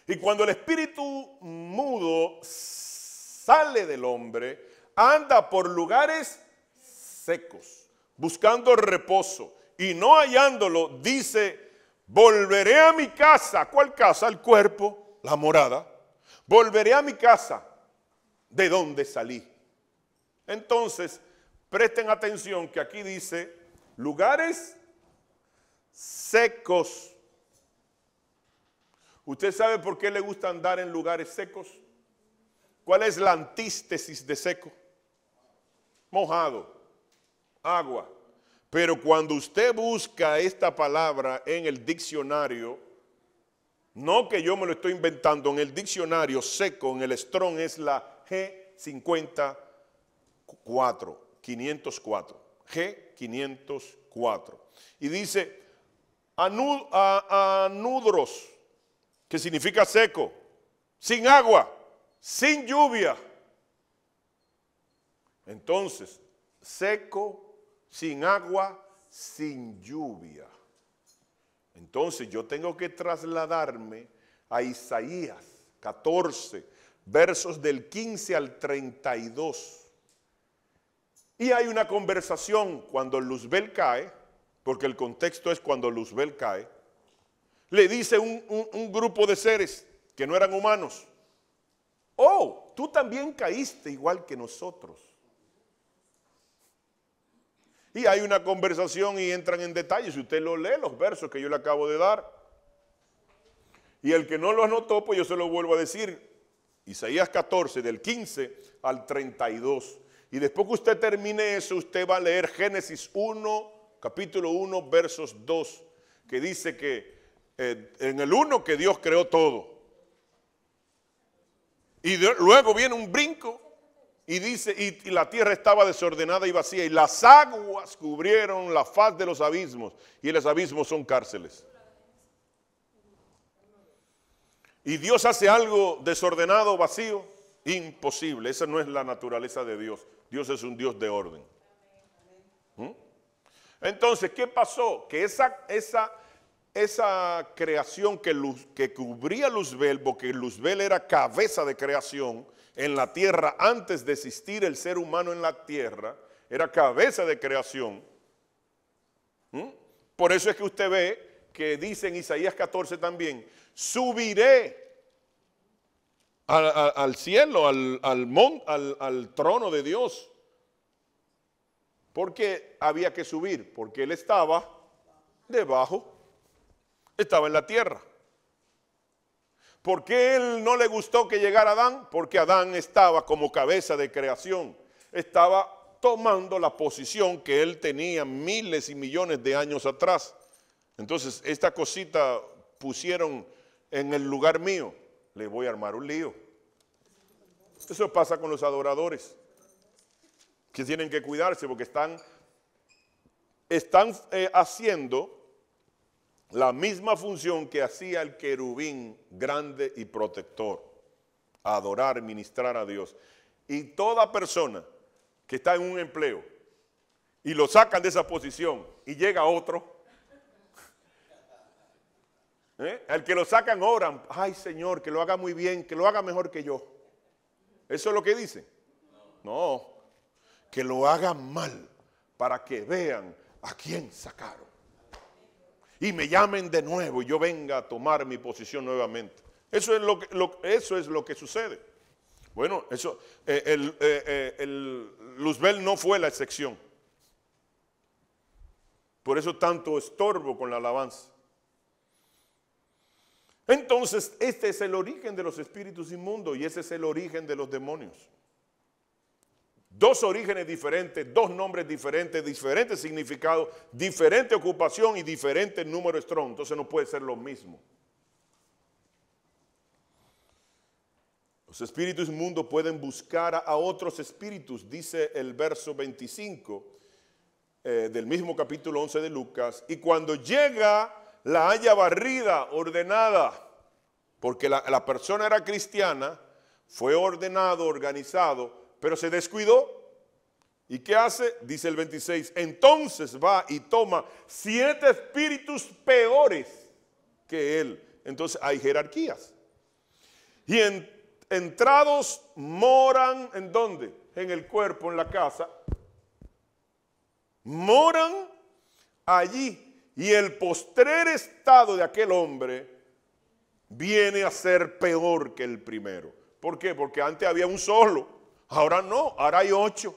Y cuando el espíritu mudo sale del hombre, anda por lugares secos, buscando reposo, y no hallándolo, dice, volveré a mi casa. ¿Cuál casa? El cuerpo, la morada. Volveré a mi casa, de donde salí. Entonces, presten atención que aquí dice, lugares secos. ¿Usted sabe por qué le gusta andar en lugares secos? ¿Cuál es la antítesis de seco? Mojado, agua. Pero cuando usted busca esta palabra en el diccionario, no que yo me lo estoy inventando, en el diccionario seco, en el Strong es la G54, 504, G504. Y dice, anudros, que significa seco, sin agua, sin lluvia. Entonces, seco, sin agua, sin lluvia. Entonces yo tengo que trasladarme a Isaías 14, versos del 15 al 32. Y hay una conversación cuando Luzbel cae, porque el contexto es cuando Luzbel cae. Le dice un grupo de seres que no eran humanos, oh, tú también caíste igual que nosotros. Y hay una conversación y entran en detalle. Si usted lo lee, los versos que yo le acabo de dar. Y el que no lo anotó, pues yo se lo vuelvo a decir. Isaías 14, del 15 al 32. Y después que usted termine eso, usted va a leer Génesis 1, capítulo 1, versos 2, que dice que en el 1 que Dios creó todo. Y luego viene un brinco y dice, y la tierra estaba desordenada y vacía, y las aguas cubrieron la faz de los abismos, y los abismos son cárceles. Y Dios hace algo desordenado, vacío, imposible. Esa no es la naturaleza de Dios. Dios es un Dios de orden. Entonces, ¿qué pasó? Que esa creación que cubría Luzbel, porque Luzbel era cabeza de creación en la tierra antes de existir el ser humano en la tierra, era cabeza de creación. Por eso es que usted ve que dice en Isaías 14 también, subiré al cielo, al trono de Dios. ¿Por qué había que subir? Porque él estaba debajo, estaba en la tierra. ¿Por qué él no le gustó que llegara Adán? Porque Adán estaba como cabeza de creación, estaba tomando la posición que él tenía miles y millones de años atrás. Entonces, esta cosita pusieron en el lugar mío, le voy a armar un lío. Eso pasa con los adoradores, que tienen que cuidarse porque están haciendo la misma función que hacía el querubín grande y protector, adorar, ministrar a Dios. Y toda persona que está en un empleo y lo sacan de esa posición y llega otro, Al que lo sacan oran, ay Señor, que lo haga muy bien, que lo haga mejor que yo. ¿Eso es lo que dicen? No, que lo hagan mal para que vean a quién sacaron. Y me llamen de nuevo y yo venga a tomar mi posición nuevamente. Eso es lo que sucede. Bueno, eso, Luzbel no fue la excepción. Por eso tanto estorbo con la alabanza. Entonces, este es el origen de los espíritus inmundos y ese es el origen de los demonios. Dos orígenes diferentes, dos nombres diferentes, diferentes significados, diferente ocupación y diferente número strong. Entonces no puede ser lo mismo. Los espíritus inmundos pueden buscar a otros espíritus, dice el verso 25 del mismo capítulo 11 de Lucas. Y cuando llega, la haya barrida, ordenada, porque la persona era cristiana, fue ordenado, organizado, pero se descuidó. ¿Y qué hace? Dice el 26, entonces va y toma 7 espíritus peores que él. Entonces hay jerarquías. Y entrados moran, ¿en dónde? En el cuerpo, en la casa. Moran allí. Y el postrer estado de aquel hombre viene a ser peor que el primero. ¿Por qué? Porque antes había un solo, ahora no, ahora hay 8.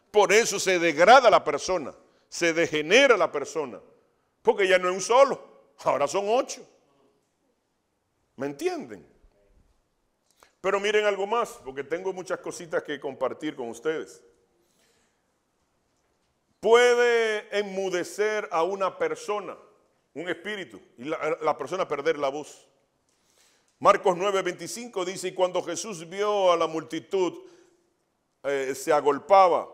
Por eso se degrada la persona, se degenera la persona, porque ya no es un solo, ahora son 8. ¿Me entienden? Pero miren algo más, porque tengo muchas cositas que compartir con ustedes. Puede enmudecer a una persona, un espíritu, y la persona perder la voz. Marcos 9:25 dice, y cuando Jesús vio a la multitud, se agolpaba,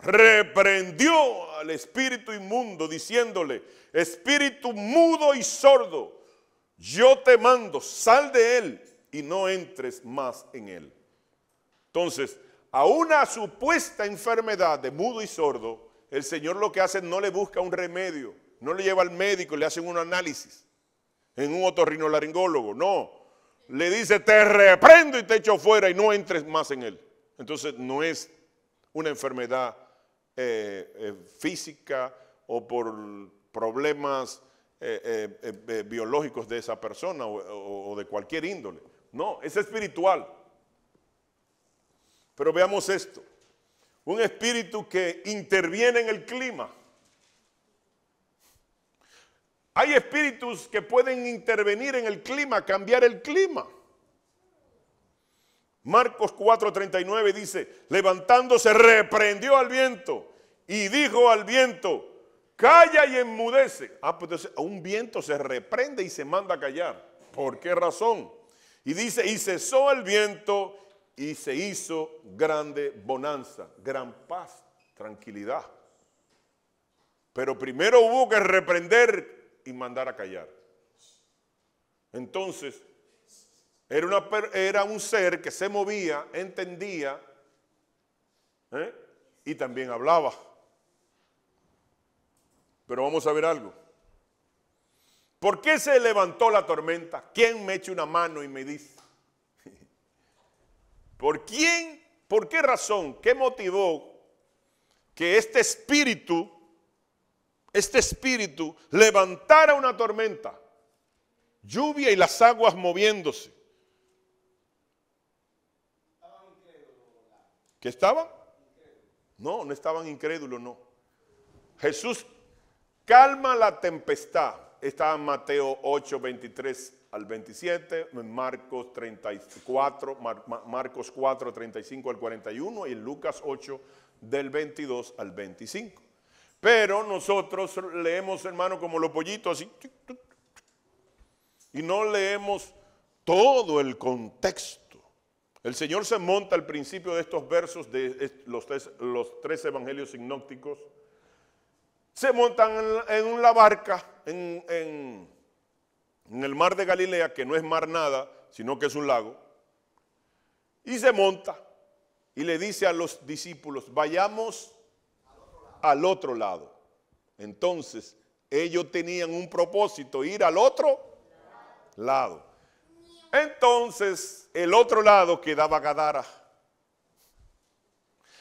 reprendió al espíritu inmundo, diciéndole, espíritu mudo y sordo, yo te mando, sal de él y no entres más en él. Entonces, a una supuesta enfermedad de mudo y sordo, el Señor lo que hace no le busca un remedio, no le lleva al médico, le hacen un análisis en un otorrinolaringólogo, no. Le dice, te reprendo y te echo fuera y no entres más en él. Entonces no es una enfermedad física o por problemas biológicos de esa persona o de cualquier índole. No, es espiritual. Pero veamos esto. Un espíritu que interviene en el clima. Hay espíritus que pueden intervenir en el clima, cambiar el clima. Marcos 4:39 dice, levantándose reprendió al viento y dijo al viento, calla y enmudece. Pues entonces a un viento se reprende y se manda a callar. ¿Por qué razón? Y dice, y cesó el viento y se hizo grande bonanza, gran paz, tranquilidad. Pero primero hubo que reprender y mandar a callar. Entonces, era un ser que se movía, entendía, y también hablaba. Pero vamos a ver algo. ¿Por qué se levantó la tormenta? ¿Quién me eche una mano y me dice? ¿Por quién? ¿Por qué razón? ¿Qué motivó que este espíritu levantara una tormenta? Lluvia y las aguas moviéndose. ¿Qué estaban? No, no estaban incrédulos, no. Jesús calma la tempestad. Está en Mateo 8, 23 al 27, Marcos 4, 35 al 41 y en Lucas 8, del 22 al 25. Pero nosotros leemos, hermano, como los pollitos así, y no leemos todo el contexto. El Señor se monta al principio de estos versos de los tres evangelios sinópticos. Se montan en la barca, en el mar de Galilea, que no es mar nada, sino que es un lago. Y se monta y le dice a los discípulos, vayamos al otro lado. Entonces, Ellos tenían un propósito, ir al otro lado. Entonces, el otro lado quedaba Gadara,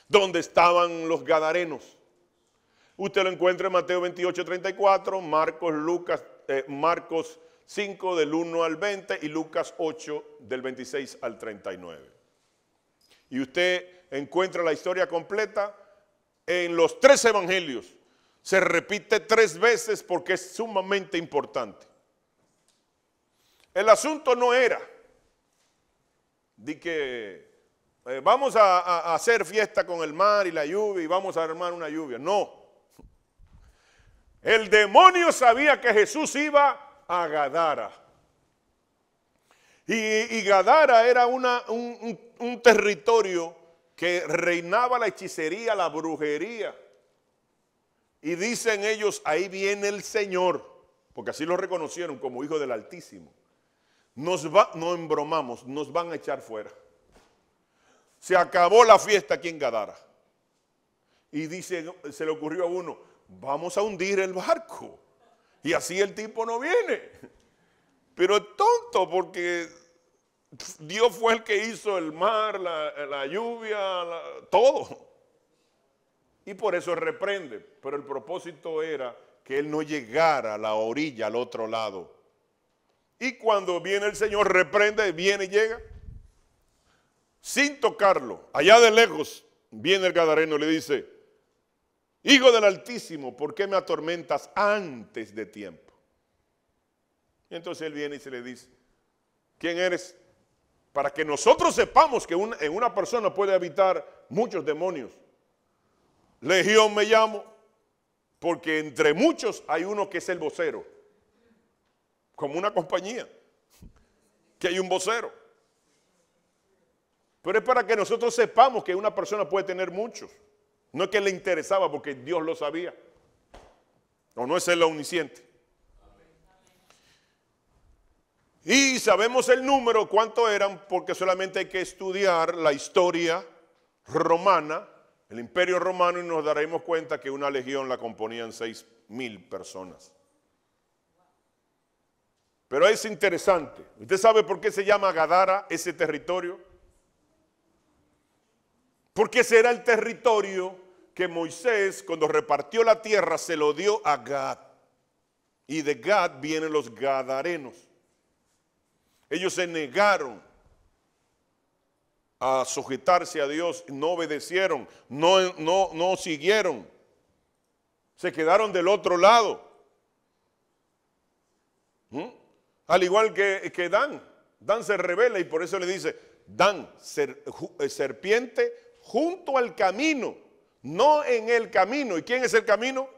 donde estaban los gadarenos. Usted lo encuentra en Mateo 28, 34, Marcos 5 del 1 al 20 y Lucas 8 del 26 al 39. Y usted encuentra la historia completa en los 3 evangelios. Se repite 3 veces porque es sumamente importante. El asunto no era de que vamos a hacer fiesta con el mar y la lluvia y vamos a armar una lluvia. No. El demonio sabía que Jesús iba a Gadara. Y Gadara era un territorio que reinaba la hechicería, la brujería. Y dicen ellos, ahí viene el Señor, porque así lo reconocieron como hijo del Altísimo. No embromamos, nos van a echar fuera. Se acabó la fiesta aquí en Gadara. Y dice, se le ocurrió a uno, vamos a hundir el barco. Y así el tipo no viene. Pero es tonto porque Dios fue el que hizo el mar, la lluvia, todo. Y por eso reprende. Pero el propósito era que él no llegara a la orilla, al otro lado. Y cuando viene el Señor, reprende, viene y llega. Sin tocarlo, allá de lejos, viene el gadareno y le dice, Hijo del Altísimo, ¿por qué me atormentas antes de tiempo? Y entonces él viene y se le dice, ¿quién eres? Para que nosotros sepamos que en una persona puede habitar muchos demonios. Legión me llamo, porque entre muchos hay uno que es el vocero. Como una compañía, que hay un vocero. Pero es para que nosotros sepamos que una persona puede tener muchos. No es que le interesaba porque Dios lo sabía. O no es él la omnisciente. Y sabemos el número, cuánto eran, porque solamente hay que estudiar la historia romana, el imperio romano, y nos daremos cuenta que una legión la componían 6.000 personas. Pero es interesante. ¿Usted sabe por qué se llama Gadara ese territorio? Porque ese era el territorio que Moisés, cuando repartió la tierra, se lo dio a Gad. Y de Gad vienen los gadarenos. Ellos se negaron a sujetarse a Dios, no obedecieron, no siguieron. Se quedaron del otro lado. Al igual que Dan. Dan se revela y por eso le dice, Dan, serpiente junto al camino, no en el camino. ¿Y quién es el camino?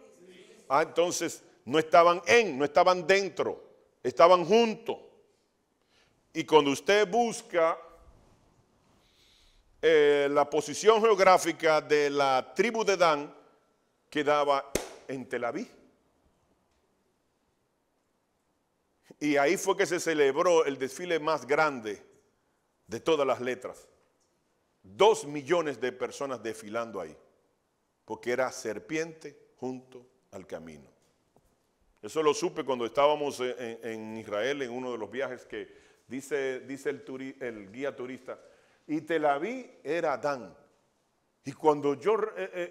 Entonces no estaban no estaban dentro, estaban juntos. Y cuando usted busca la posición geográfica de la tribu de Dan, quedaba en Tel Aviv. Y ahí fue que se celebró el desfile más grande de todas las letras. 2 millones de personas desfilando ahí, porque era serpiente junto al camino. Eso lo supe cuando estábamos en Israel, en uno de los viajes que dice el guía turista, y Tel Aviv era Dan. Y cuando yo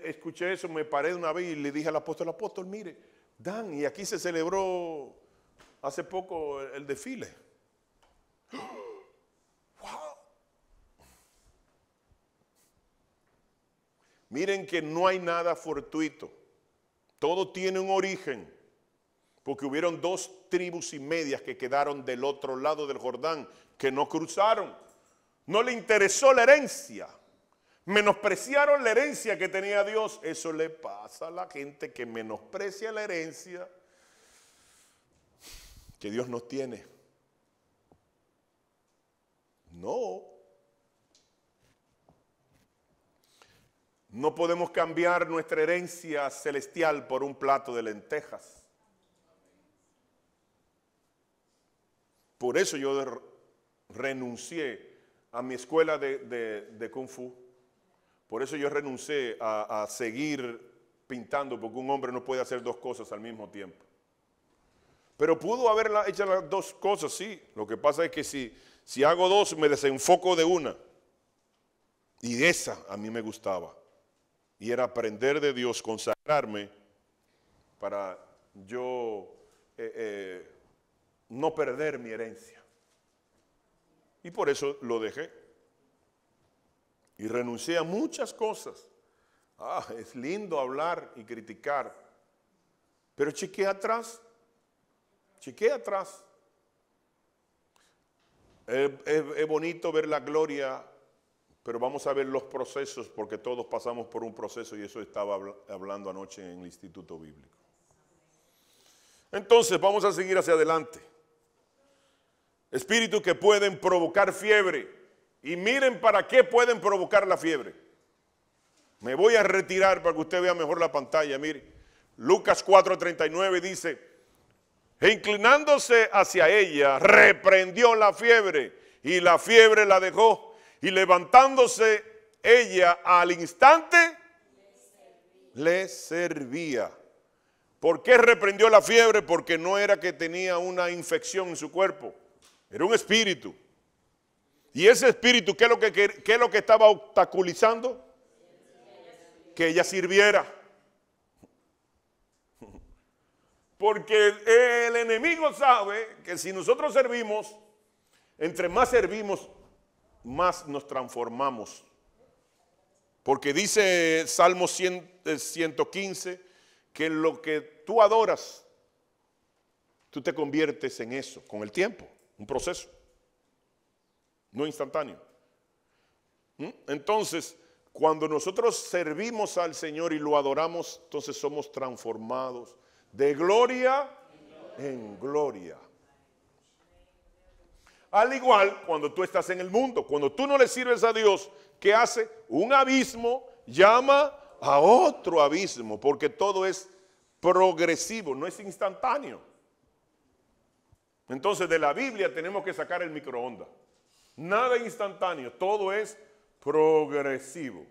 escuché eso, me paré de una vez y le dije al apóstol, mire, Dan, y aquí se celebró hace poco el desfile. ¡Wow! Miren que no hay nada fortuito. Todo tiene un origen. Porque hubieron 2 tribus y medias que quedaron del otro lado del Jordán, que no cruzaron. No le interesó la herencia. Menospreciaron la herencia que tenía Dios. Eso le pasa a la gente que menosprecia la herencia que Dios nos tiene. No podemos cambiar nuestra herencia celestial por un plato de lentejas. Por eso yo renuncié a mi escuela de Kung Fu. Por eso yo renuncié a seguir pintando, porque un hombre no puede hacer 2 cosas al mismo tiempo. Pero pudo haber hecho las dos cosas, sí. Lo que pasa es que si hago dos, me desenfoco de una. Y esa a mí me gustaba. Y era aprender de Dios, consagrarme para yo no perder mi herencia. Y por eso lo dejé. Y renuncié a muchas cosas. Es lindo hablar y criticar. Pero chequea atrás. Chequea atrás. Es bonito ver la gloria, pero vamos a ver los procesos, porque todos pasamos por un proceso, y eso estaba hablando anoche en el Instituto Bíblico. Entonces vamos a seguir hacia adelante. Espíritus que pueden provocar fiebre. Y miren para qué pueden provocar la fiebre. Me voy a retirar para que usted vea mejor la pantalla. Mire, Lucas 4:39 dice: e inclinándose hacia ella, reprendió la fiebre, y la fiebre la dejó, y levantándose ella al instante, le servía. ¿Por qué reprendió la fiebre? Porque no era que tenía una infección en su cuerpo, era un espíritu. Y ese espíritu, ¿qué es lo que estaba obstaculizando? Que ella sirviera. Porque el enemigo sabe que si nosotros servimos, entre más servimos, más nos transformamos. Porque dice Salmo 115 que lo que tú adoras, tú te conviertes en eso con el tiempo, un proceso, no instantáneo. Entonces, cuando nosotros servimos al Señor y lo adoramos, entonces somos transformados de gloria en gloria. Al igual cuando tú estás en el mundo, cuando tú no le sirves a Dios, ¿qué hace? Un abismo llama a otro abismo, porque todo es progresivo, no es instantáneo. Entonces de la Biblia tenemos que sacar el microondas. Nada instantáneo, todo es progresivo.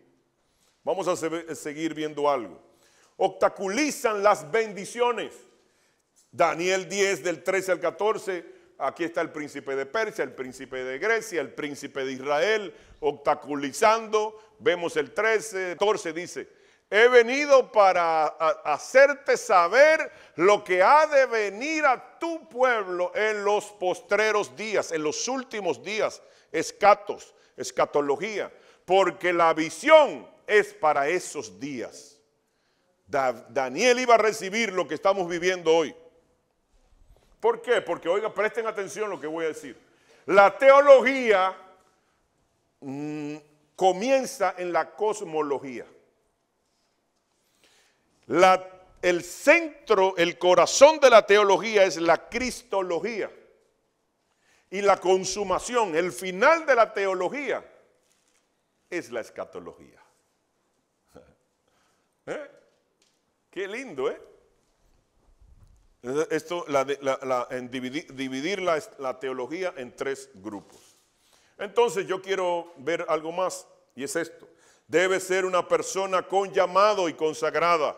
Vamos a seguir viendo algo. Obstaculizan las bendiciones. Daniel 10 del 13 al 14, aquí está el príncipe de Persia, el príncipe de Grecia, el príncipe de Israel, obstaculizando. Vemos el 13, 14 dice: he venido para hacerte saber lo que ha de venir a tu pueblo en los postreros días, en los últimos días, escatología, porque la visión es para esos días. Daniel iba a recibir lo que estamos viviendo hoy. ¿Por qué? Porque, oiga, presten atención a lo que voy a decir. La teología comienza en la cosmología. El centro, el corazón de la teología es la cristología. Y la consumación, el final de la teología, es la escatología. Qué lindo, ¿eh? Esto, dividir la teología en tres grupos. Entonces yo quiero ver algo más, y es esto. Debe ser una persona con llamado y consagrada.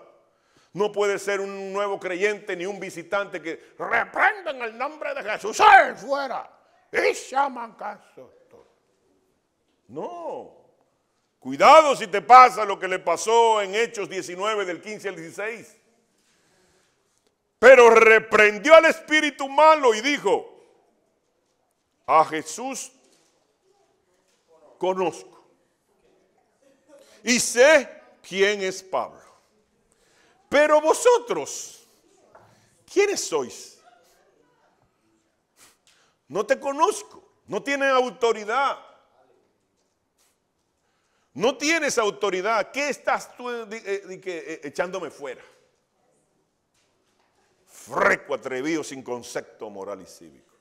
No puede ser un nuevo creyente ni un visitante que reprenda en el nombre de Jesús, ¡sal fuera! Y llaman caso. No. Cuidado si te pasa lo que le pasó en Hechos 19 del 15 al 16. Pero reprendió al espíritu malo y dijo: a Jesús conozco y sé quién es Pablo. Pero vosotros, ¿quiénes sois? No te conozco, no tienes autoridad. No tienes autoridad. ¿Qué estás tú echándome fuera? Freco, atrevido, sin concepto moral y cívico.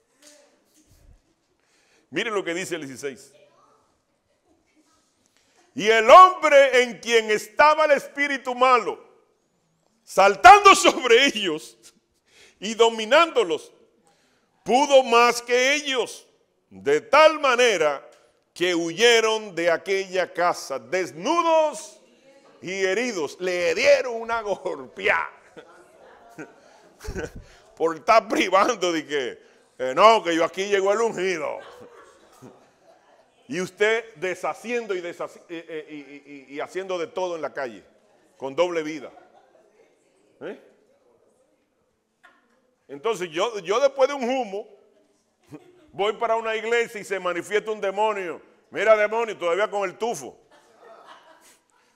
Miren lo que dice el 16. Y el hombre en quien estaba el espíritu malo, saltando sobre ellos y dominándolos, pudo más que ellos, de tal manera que huyeron de aquella casa desnudos y heridos. Le dieron una golpeada. por estar privando de que, no, que yo aquí llegó el ungido. Y usted deshaciendo y haciendo de todo en la calle, con doble vida. Entonces yo después de un humo, voy para una iglesia y se manifiesta un demonio. Mira, demonio, todavía con el tufo.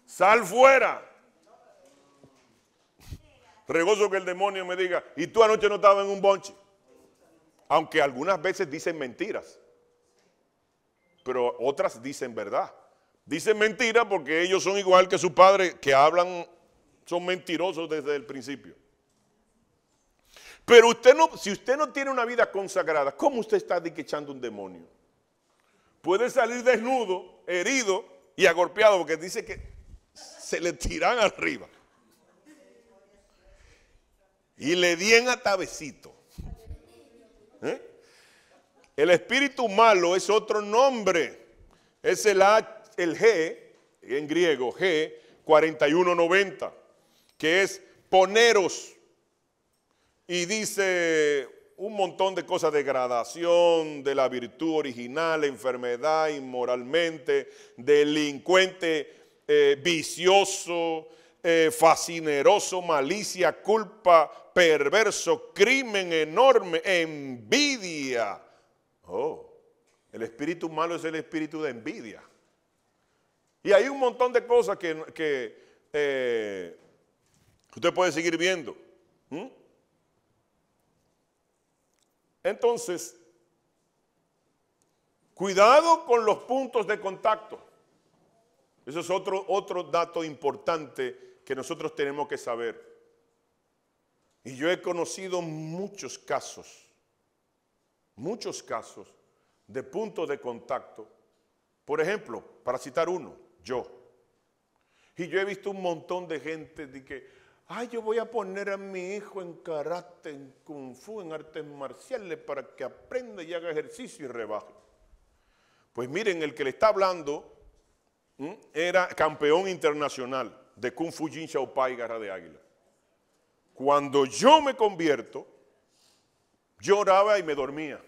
Sal fuera. Regozo que el demonio me diga, ¿y tú anoche no estabas en un bonche? Aunque algunas veces dicen mentiras, pero otras dicen verdad. Dicen mentiras porque ellos son igual que su padre, que hablan, son mentirosos desde el principio. Pero usted no, si usted no tiene una vida consagrada, ¿cómo usted está echando un demonio? Puede salir desnudo, herido y agolpeado, porque dice que se le tiran arriba. Y le dien a tabecito. El espíritu malo es otro nombre. Es el G, en griego, G 4190, que es poneros. Y dice un montón de cosas, degradación de la virtud original, enfermedad, inmoralmente, delincuente, vicioso, fascineroso, malicia, culpa, perverso, crimen enorme, envidia. Oh, el espíritu malo es el espíritu de envidia. Y hay un montón de cosas que usted puede seguir viendo. Entonces, cuidado con los puntos de contacto. Eso es otro dato importante que nosotros tenemos que saber. Y yo he conocido muchos casos de puntos de contacto. Por ejemplo, para citar uno, yo. Y yo he visto un montón de gente de que, yo voy a poner a mi hijo en karate, en kung fu, en artes marciales para que aprenda y haga ejercicio y rebaje. Pues miren, el que le está hablando era campeón internacional de kung fu, Jin Xiao Pai y garra de águila. Cuando yo me convierto, yo oraba y me dormía.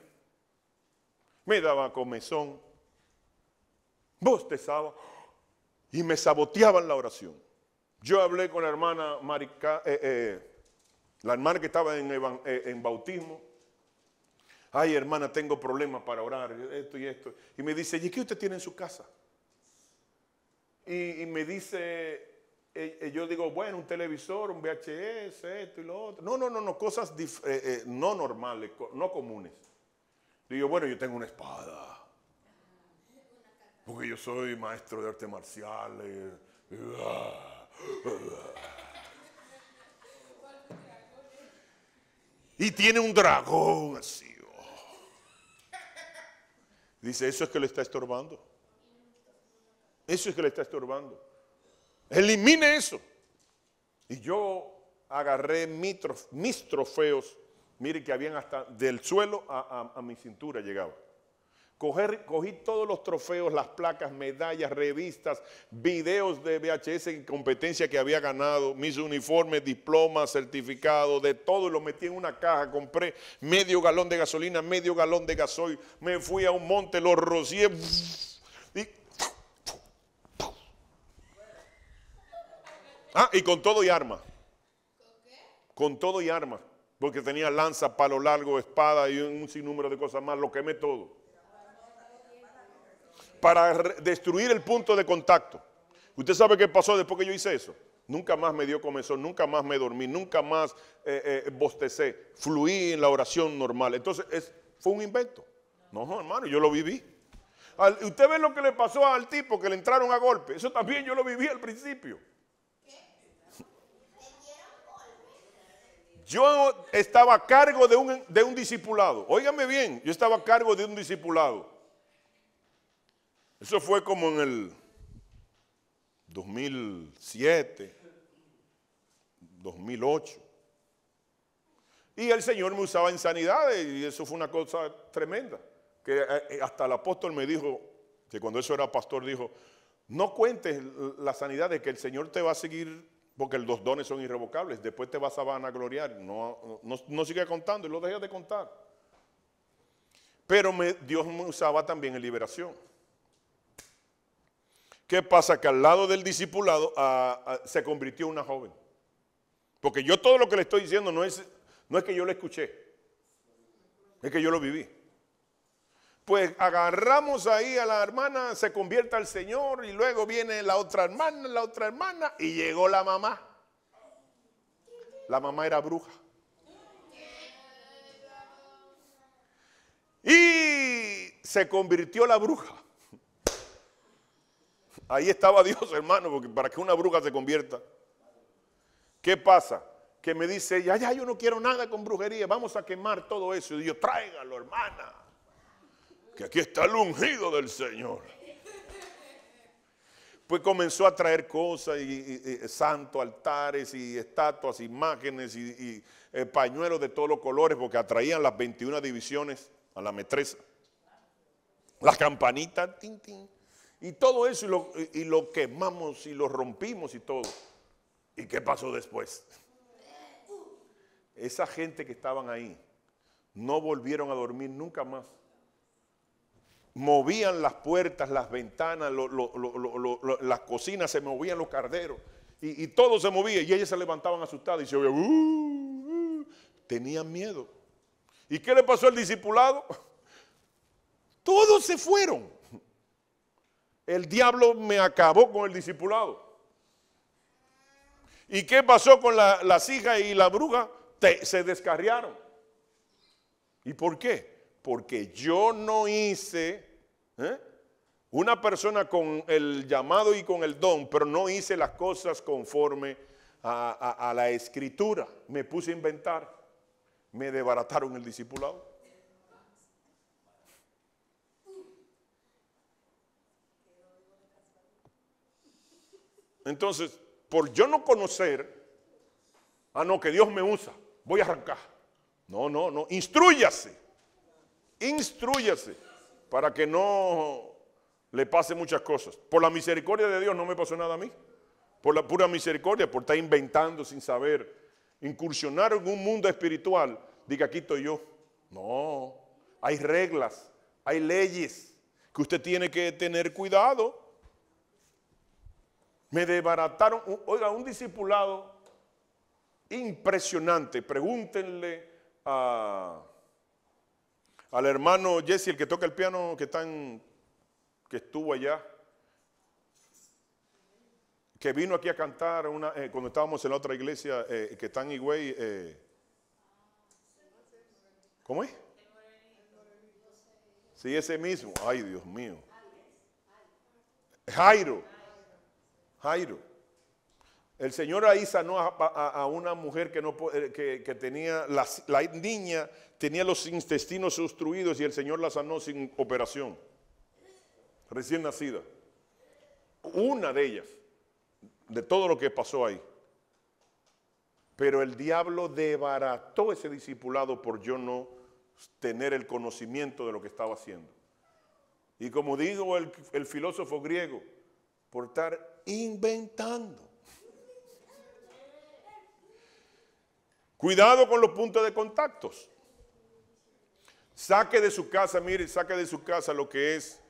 Me daba comezón, bostezaba y me saboteaban la oración. Yo hablé con la hermana Marica, la hermana que estaba en bautismo. Ay, hermana, tengo problemas para orar, esto y esto. Y me dice, ¿y qué usted tiene en su casa? Y me dice, yo digo, bueno, un televisor, un VHS, esto y lo otro. No, cosas no normales, no comunes. Digo, bueno, yo tengo una espada. Porque yo soy maestro de artes marciales. Y tiene un dragón así. Dice, eso es que le está estorbando. Eso es que le está estorbando. Elimine eso. Y yo agarré mis trofeos. Mire que habían hasta del suelo a mi cintura llegaba. Cogí todos los trofeos, las placas, medallas, revistas, videos de VHS en competencia que había ganado, mis uniformes, diplomas, certificados, de todo, y lo metí en una caja, compré medio galón de gasolina, medio galón de gasoil, me fui a un monte, lo rocié y con todo y arma. Con todo y arma, porque tenía lanza, palo largo, espada y un sinnúmero de cosas más, lo quemé todo. Para destruir el punto de contacto. ¿Usted sabe qué pasó después que yo hice eso? Nunca más me dio comezón, nunca más me dormí, nunca más bostecé. Fluí en la oración normal. Entonces, fue un invento. No, hermano, yo lo viví. Usted ve lo que le pasó al tipo que le entraron a golpe. Eso también yo lo viví al principio. Yo estaba a cargo de un discipulado. Óigame bien, yo estaba a cargo de un discipulado. Eso fue como en el 2007, 2008. Y el Señor me usaba en sanidades y eso fue una cosa tremenda. Que hasta el apóstol me dijo, que cuando eso era pastor, dijo, no cuentes la sanidad de que el Señor te va a seguir porque los dones son irrevocables. Después te vas a vanagloriar. No sigas contando y lo dejas de contar. Pero Dios me usaba también en liberación. ¿Qué pasa? Que al lado del discipulado se convirtió en una joven. Porque yo todo lo que le estoy diciendo no es que yo lo escuché, es que yo lo viví. Pues agarramos ahí a la hermana, se convierte al Señor y luego viene la otra hermana y llegó la mamá. La mamá era bruja. Y se convirtió la bruja. Ahí estaba Dios, hermano, porque para que una bruja se convierta. ¿Qué pasa? Que me dice ella, ya yo no quiero nada con brujería, vamos a quemar todo eso. Y yo, tráigalo, hermana, que aquí está el ungido del Señor. Pues comenzó a traer cosas, y santos, altares, y estatuas, imágenes, y pañuelos de todos los colores, porque atraían las 21 divisiones a la metresa. Las campanitas, tin, tin. Y todo eso, y lo quemamos, y lo rompimos, y todo. ¿Y qué pasó después? Esa gente que estaban ahí no volvieron a dormir nunca más. Movían las puertas, las ventanas, las cocinas, se movían los carderos. Y todo se movía. Y ellas se levantaban asustadas y se oía. Tenían miedo. ¿Y qué le pasó al discipulado? Todos se fueron. El diablo me acabó con el discipulado. ¿Y qué pasó con las hijas y la bruja? Se descarriaron. ¿Y por qué? Porque yo no hice, una persona con el llamado y con el don, pero no hice las cosas conforme a la escritura. Me puse a inventar. Me desbarataron el discipulado. Entonces, por yo no conocer, no, que Dios me usa, voy a arrancar. No, instrúyase para que no le pase muchas cosas. Por la misericordia de Dios no me pasó nada a mí. Por la pura misericordia, por estar inventando sin saber, incursionar en un mundo espiritual, diga, aquí estoy yo. No, hay reglas, hay leyes que usted tiene que tener cuidado. Me desbarataron, oiga, un discipulado impresionante. Pregúntenle al hermano Jesse, el que toca el piano, que estuvo allá, que vino aquí a cantar cuando estábamos en la otra iglesia, que está en Higüey. ¿Cómo es? Sí, ese mismo. Ay, Dios mío. Jairo. El Señor ahí sanó a una mujer que tenía, la niña tenía los intestinos obstruidos y el Señor la sanó sin operación, recién nacida. Una de ellas, de todo lo que pasó ahí. Pero el diablo desbarató ese discipulado por yo no tener el conocimiento de lo que estaba haciendo. Y como dijo el filósofo griego, por estar inventando. Cuidado con los puntos de contactos. Saque de su casa, mire, saque de su casa lo que es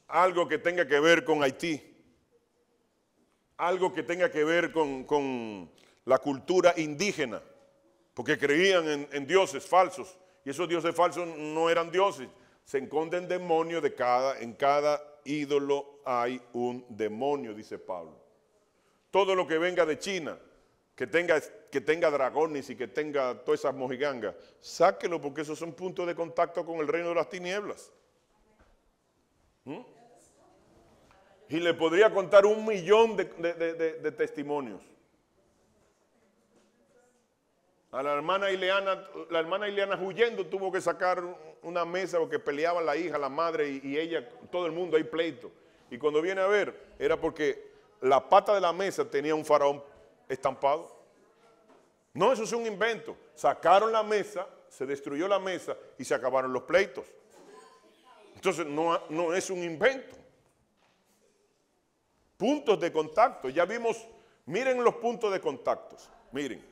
algo que tenga que ver con Haití. Algo que tenga que ver con la cultura indígena. Porque creían en dioses falsos. Y esos dioses falsos no eran dioses. Se esconden demonios en cada ídolo hay un demonio, dice Pablo. Todo lo que venga de China, que tenga dragones y que tenga todas esas mojigangas, sáquelo porque esos son puntos de contacto con el reino de las tinieblas. Y le podría contar 1 millón de testimonios. A la hermana Ileana huyendo tuvo que sacar una mesa porque peleaban la hija, la madre y ella, todo el mundo, hay pleito. Y cuando viene a ver, era porque la pata de la mesa tenía un faraón estampado. No, eso es un invento. Sacaron la mesa, se destruyó la mesa y se acabaron los pleitos. Entonces no es un invento. Puntos de contacto. Ya vimos Miren los puntos de contactos. Miren.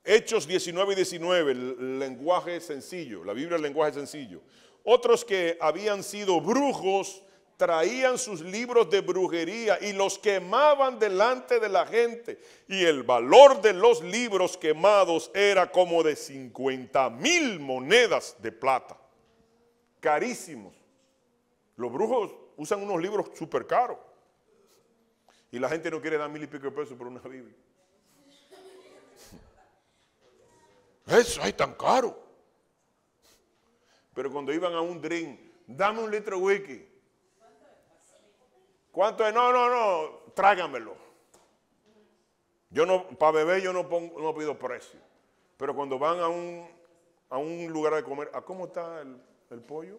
Hechos 19 y 19, el lenguaje sencillo, la Biblia es el lenguaje sencillo. Otros que habían sido brujos traían sus libros de brujería y los quemaban delante de la gente. Y el valor de los libros quemados era como de 50,000 monedas de plata. Carísimos. Los brujos usan unos libros súper caros. Y la gente no quiere dar 1,000 y pico de pesos por una Biblia. Eso es tan caro. Pero cuando iban a un drink, dame un litro de whisky. ¿Cuánto es? No, trágamelo. Yo no, para beber yo no pido precio. Pero cuando van a un lugar de comer, ¿a cómo está el pollo?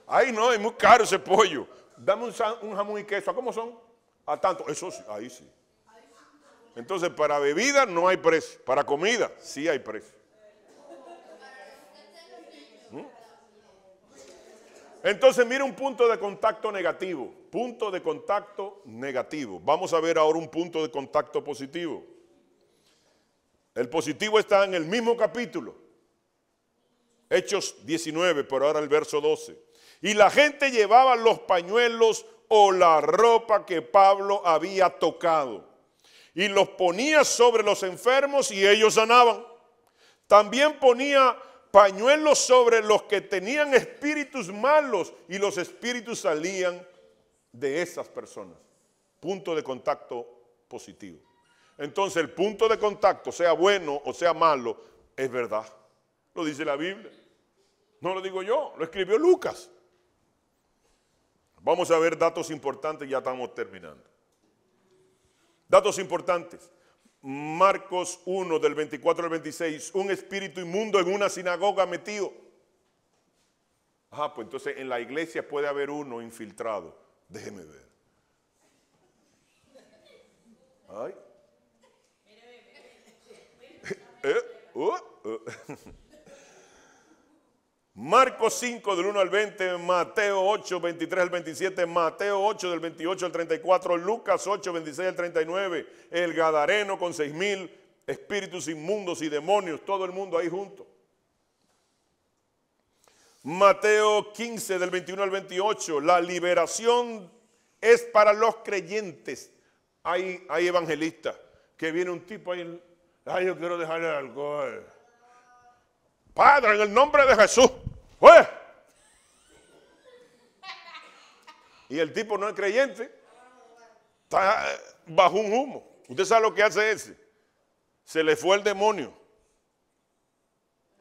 Ay, no, es muy caro ese pollo. Dame un jamón y queso. ¿A cómo son? A tanto. Eso sí, ahí sí. Entonces, para bebida no hay precio. Para comida sí hay precio. Entonces, mire un punto de contacto negativo. Punto de contacto negativo. Vamos a ver ahora un punto de contacto positivo. El positivo está en el mismo capítulo. Hechos 19, pero ahora el verso 12. Y la gente llevaba los pañuelos o la ropa que Pablo había tocado y los ponía sobre los enfermos y ellos sanaban. También ponía pañuelos sobre los que tenían espíritus malos y los espíritus salían de esas personas. Punto de contacto positivo. Entonces el punto de contacto, sea bueno o sea malo, es verdad. Lo dice la Biblia. No lo digo yo, lo escribió Lucas. Vamos a ver datos importantes, ya estamos terminando. Datos importantes. Marcos 1, del 24 al 26. Un espíritu inmundo en una sinagoga metido. Pues entonces en la iglesia puede haber uno infiltrado. Déjeme ver. Ay. Marcos 5 del 1 al 20, Mateo 8, 23 al 27, Mateo 8 del 28 al 34, Lucas 8, 26 al 39, el Gadareno con 6,000 espíritus inmundos y demonios, todo el mundo ahí junto. Mateo 15 del 21 al 28, la liberación es para los creyentes. Hay evangelistas que viene un tipo ahí, yo quiero dejarle el alcohol. Padre, en el nombre de Jesús. ¡Pues! Y el tipo no es creyente. Está bajo un humo. ¿Usted sabe lo que hace ese? Se le fue el demonio.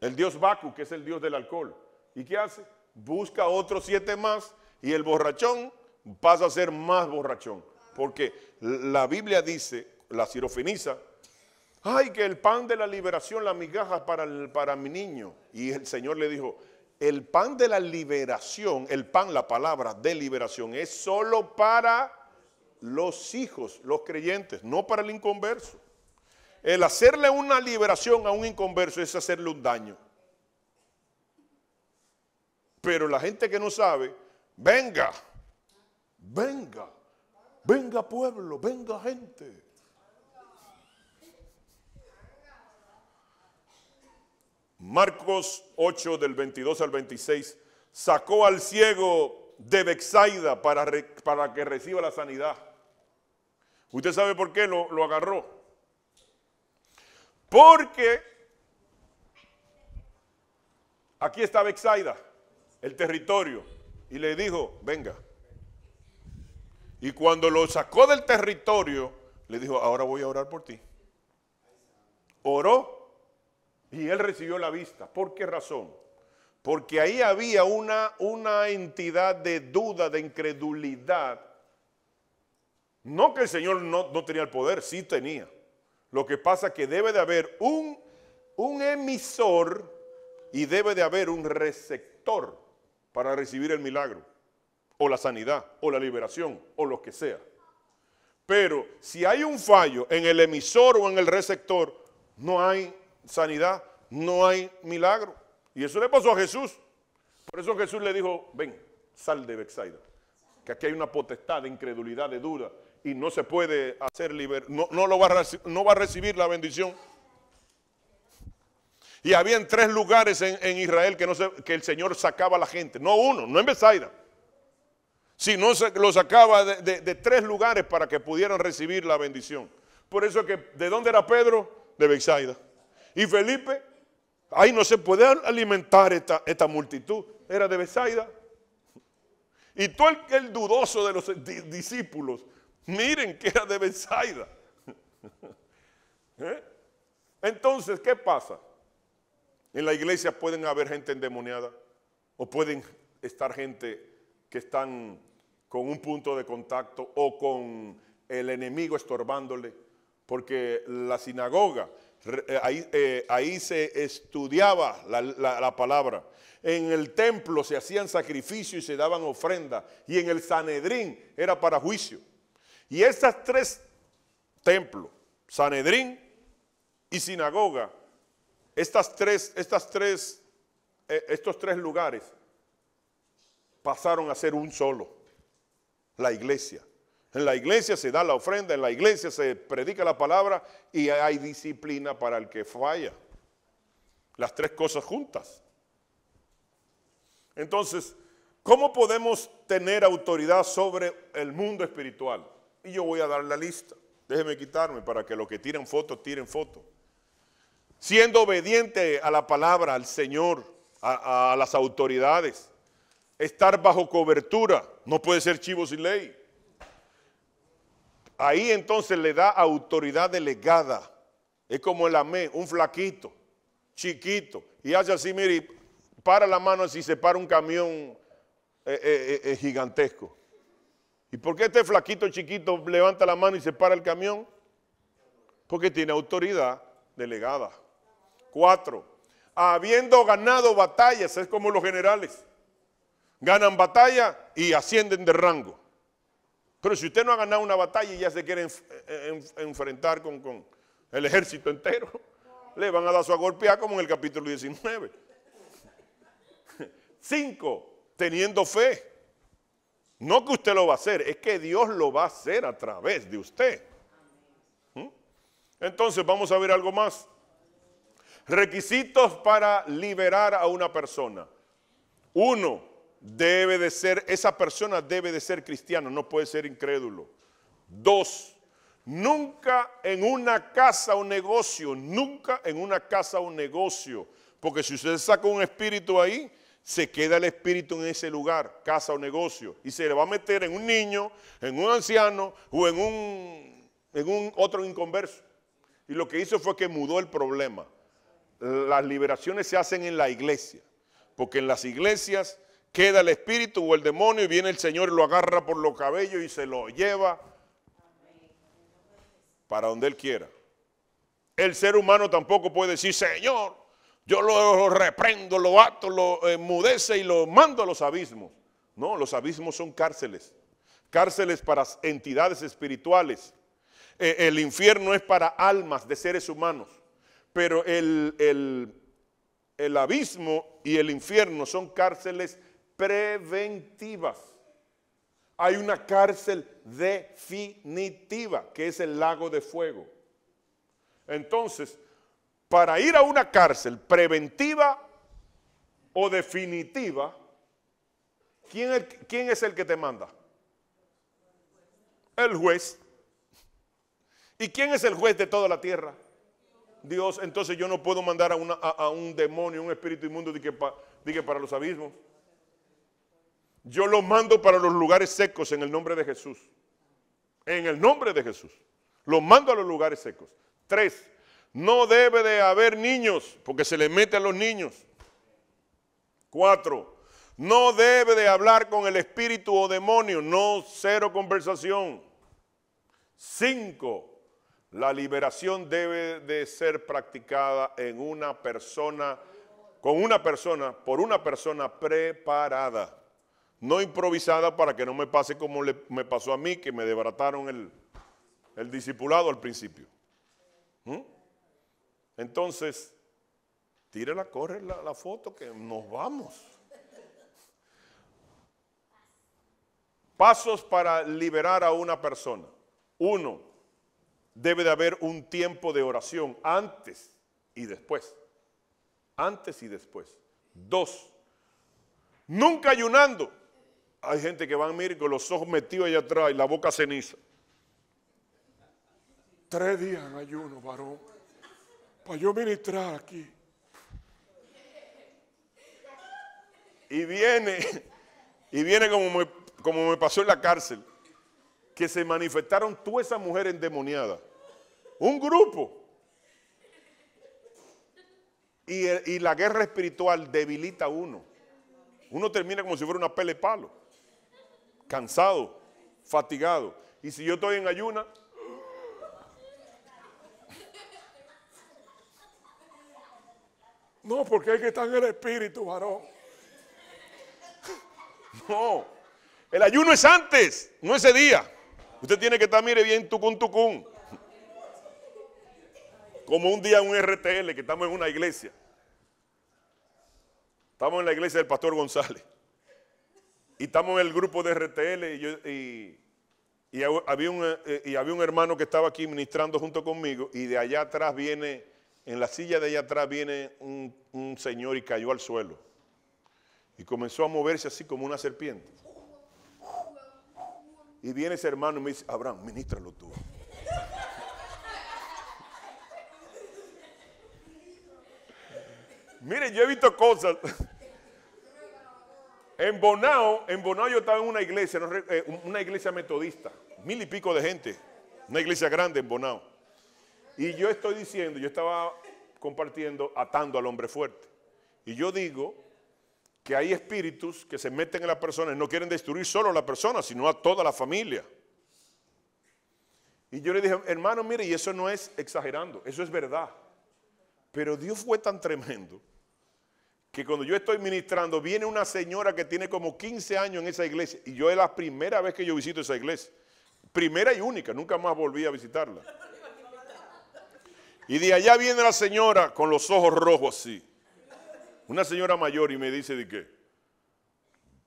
El dios Bacu, que es el dios del alcohol. ¿Y qué hace? Busca otros 7 más y el borrachón pasa a ser más borrachón. Porque la Biblia dice, la sirofeniza, ay, que el pan de la liberación, la migaja para mi niño. Y el Señor le dijo, el pan de la liberación, el pan, la palabra de liberación, es solo para los hijos, los creyentes, no para el inconverso. El hacerle una liberación a un inconverso es hacerle un daño. Pero la gente que no sabe, venga pueblo, venga gente. Marcos 8 del 22 al 26, sacó al ciego de Betsaida para que reciba la sanidad. ¿Usted sabe por qué lo agarró? Porque aquí está Betsaida, el territorio, y le dijo, venga. Y cuando lo sacó del territorio, le dijo, ahora voy a orar por ti. Oró. Y él recibió la vista. ¿Por qué razón? Porque ahí había una entidad de duda, de incredulidad. No que el Señor no tenía el poder, sí tenía. Lo que pasa es que debe de haber un emisor y debe de haber un receptor para recibir el milagro, o la sanidad, o la liberación, o lo que sea. Pero si hay un fallo en el emisor o en el receptor, no hay sanidad, no hay milagro. Y eso le pasó a Jesús. Por eso Jesús le dijo, ven, sal de Betsaida. que aquí hay una potestad de incredulidad, de duda, y no se puede hacer no va a recibir la bendición. Y habían 3 lugares en Israel que el Señor sacaba a la gente, no uno, no en Betsaida, sino lo sacaba de 3 lugares para que pudieran recibir la bendición. Por eso que, ¿de dónde era Pedro? De Betsaida. Y Felipe, ahí no se puede alimentar esta multitud, era de Betsaida. Y todo el dudoso de los discípulos, miren que era de Betsaida. Entonces, ¿qué pasa? En la iglesia pueden haber gente endemoniada o pueden estar gente que están con un punto de contacto o con el enemigo estorbándole, porque la sinagoga, ahí se estudiaba la palabra. En el templo se hacían sacrificios y se daban ofrendas, y en el Sanedrín era para juicio. Y estas 3 templos, Sanedrín y sinagoga, estos 3 lugares pasaron a ser un solo, la iglesia. En la iglesia se da la ofrenda, en la iglesia se predica la palabra y hay disciplina para el que falla. Las 3 cosas juntas. Entonces, ¿cómo podemos tener autoridad sobre el mundo espiritual? Y yo voy a dar la lista. Déjenme quitarme para que los que tiren fotos, tiren fotos. Siendo obediente a la palabra, al Señor, a las autoridades. Estar bajo cobertura, no puede ser chivo sin ley. Ahí entonces le da autoridad delegada. Es como el amén, un flaquito, chiquito, y hace así, mire, y para la mano así, se para un camión gigantesco. ¿Y por qué este flaquito chiquito levanta la mano y se para el camión? Porque tiene autoridad delegada. 4, habiendo ganado batallas, es como los generales. Ganan batalla y ascienden de rango. Pero si usted no ha ganado una batalla y ya se quiere enfrentar con el ejército entero, le van a dar su agolpear como en el capítulo 19. 5, teniendo fe. No que usted lo va a hacer, es que Dios lo va a hacer a través de usted. Entonces vamos a ver algo más. Requisitos para liberar a una persona. 1, esa persona debe de ser cristiana, no puede ser incrédulo. 2, nunca en una casa o negocio, porque si usted saca un espíritu ahí, se queda el espíritu en ese lugar, casa o negocio, y se le va a meter en un niño, en un anciano o en un otro inconverso. Y lo que hizo fue que mudó el problema. Las liberaciones se hacen en la iglesia, porque en las iglesias queda el espíritu o el demonio y viene el Señor y lo agarra por los cabellos y se lo lleva para donde Él quiera. El ser humano tampoco puede decir, Señor, yo lo reprendo, lo ato, lo enmudece y lo mando a los abismos. No, los abismos son cárceles. Cárceles para entidades espirituales. El infierno es para almas de seres humanos. Pero el abismo y el infierno son cárceles preventivas. Hay una cárcel definitiva, que es el lago de fuego. Entonces, para ir a una cárcel preventiva o definitiva, ¿quién es el que te manda? El juez. ¿Y quién es el juez de toda la tierra? Dios. Entonces yo no puedo mandar a un demonio, un espíritu inmundo de que para los abismos. Yo lo mando para los lugares secos en el nombre de Jesús. En el nombre de Jesús. Lo mando a los lugares secos. 3, no debe de haber niños, porque se le mete a los niños. 4, no debe de hablar con el espíritu o demonio, no, 0 conversación. 5, la liberación debe de ser practicada en una persona, por una persona preparada. No improvisada para que no me pase como me pasó a mí, que me desbarataron el discipulado al principio. Entonces, tírela, corre la foto que nos vamos. Pasos para liberar a una persona. 1, debe de haber un tiempo de oración antes y después. Antes y después. 2, nunca ayunando. Hay gente que van, miren, con los ojos metidos allá atrás y la boca ceniza. 3 días en ayuno, varón, para yo ministrar aquí. Y viene como me pasó en la cárcel, que se manifestaron todas esas mujeres endemoniadas. Un grupo. Y la guerra espiritual debilita a uno. Uno termina como si fuera una pele de palo. Cansado, fatigado. Y si yo estoy en ayuna, no, porque hay que estar en el espíritu, varón. No, el ayuno es antes, no ese día. Usted tiene que estar, mire, bien tucún. Como un día en un RTL, que estamos en una iglesia. Estamos en la iglesia del pastor González. Y estamos en el grupo de RTL y había un hermano que estaba aquí ministrando junto conmigo, y de allá atrás viene, en la silla de allá atrás viene un señor y cayó al suelo. Y comenzó a moverse así como una serpiente. Y viene ese hermano y me dice, Abraham, ministralo tú. Mire, yo he visto cosas. En Bonao yo estaba en una iglesia metodista, 1000 y pico de gente, una iglesia grande en Bonao. Y yo estoy diciendo, yo estaba compartiendo, atando al hombre fuerte. Y yo digo que hay espíritus que se meten en la persona y no quieren destruir solo a la persona, sino a toda la familia. Y yo le dije, hermano, mire, y eso no es exagerando, eso es verdad. Pero Dios fue tan tremendo que cuando yo estoy ministrando, viene una señora que tiene como 15 años en esa iglesia, y yo es la primera vez que yo visito esa iglesia. Primera y única, nunca más volví a visitarla. Y de allá viene la señora con los ojos rojos así. Una señora mayor, y me dice de qué.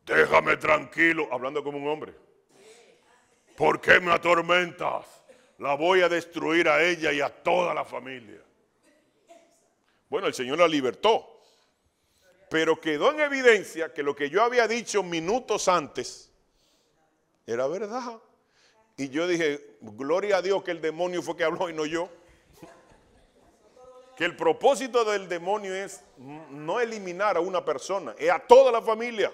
Déjame tranquilo, hablando como un hombre. ¿Por qué me atormentas? La voy a destruir a ella y a toda la familia. Bueno, el Señor la libertó. Pero quedó en evidencia que lo que yo había dicho minutos antes era verdad. Y yo dije, gloria a Dios que el demonio fue que habló y no yo. Que el propósito del demonio es no eliminar a una persona, es a toda la familia.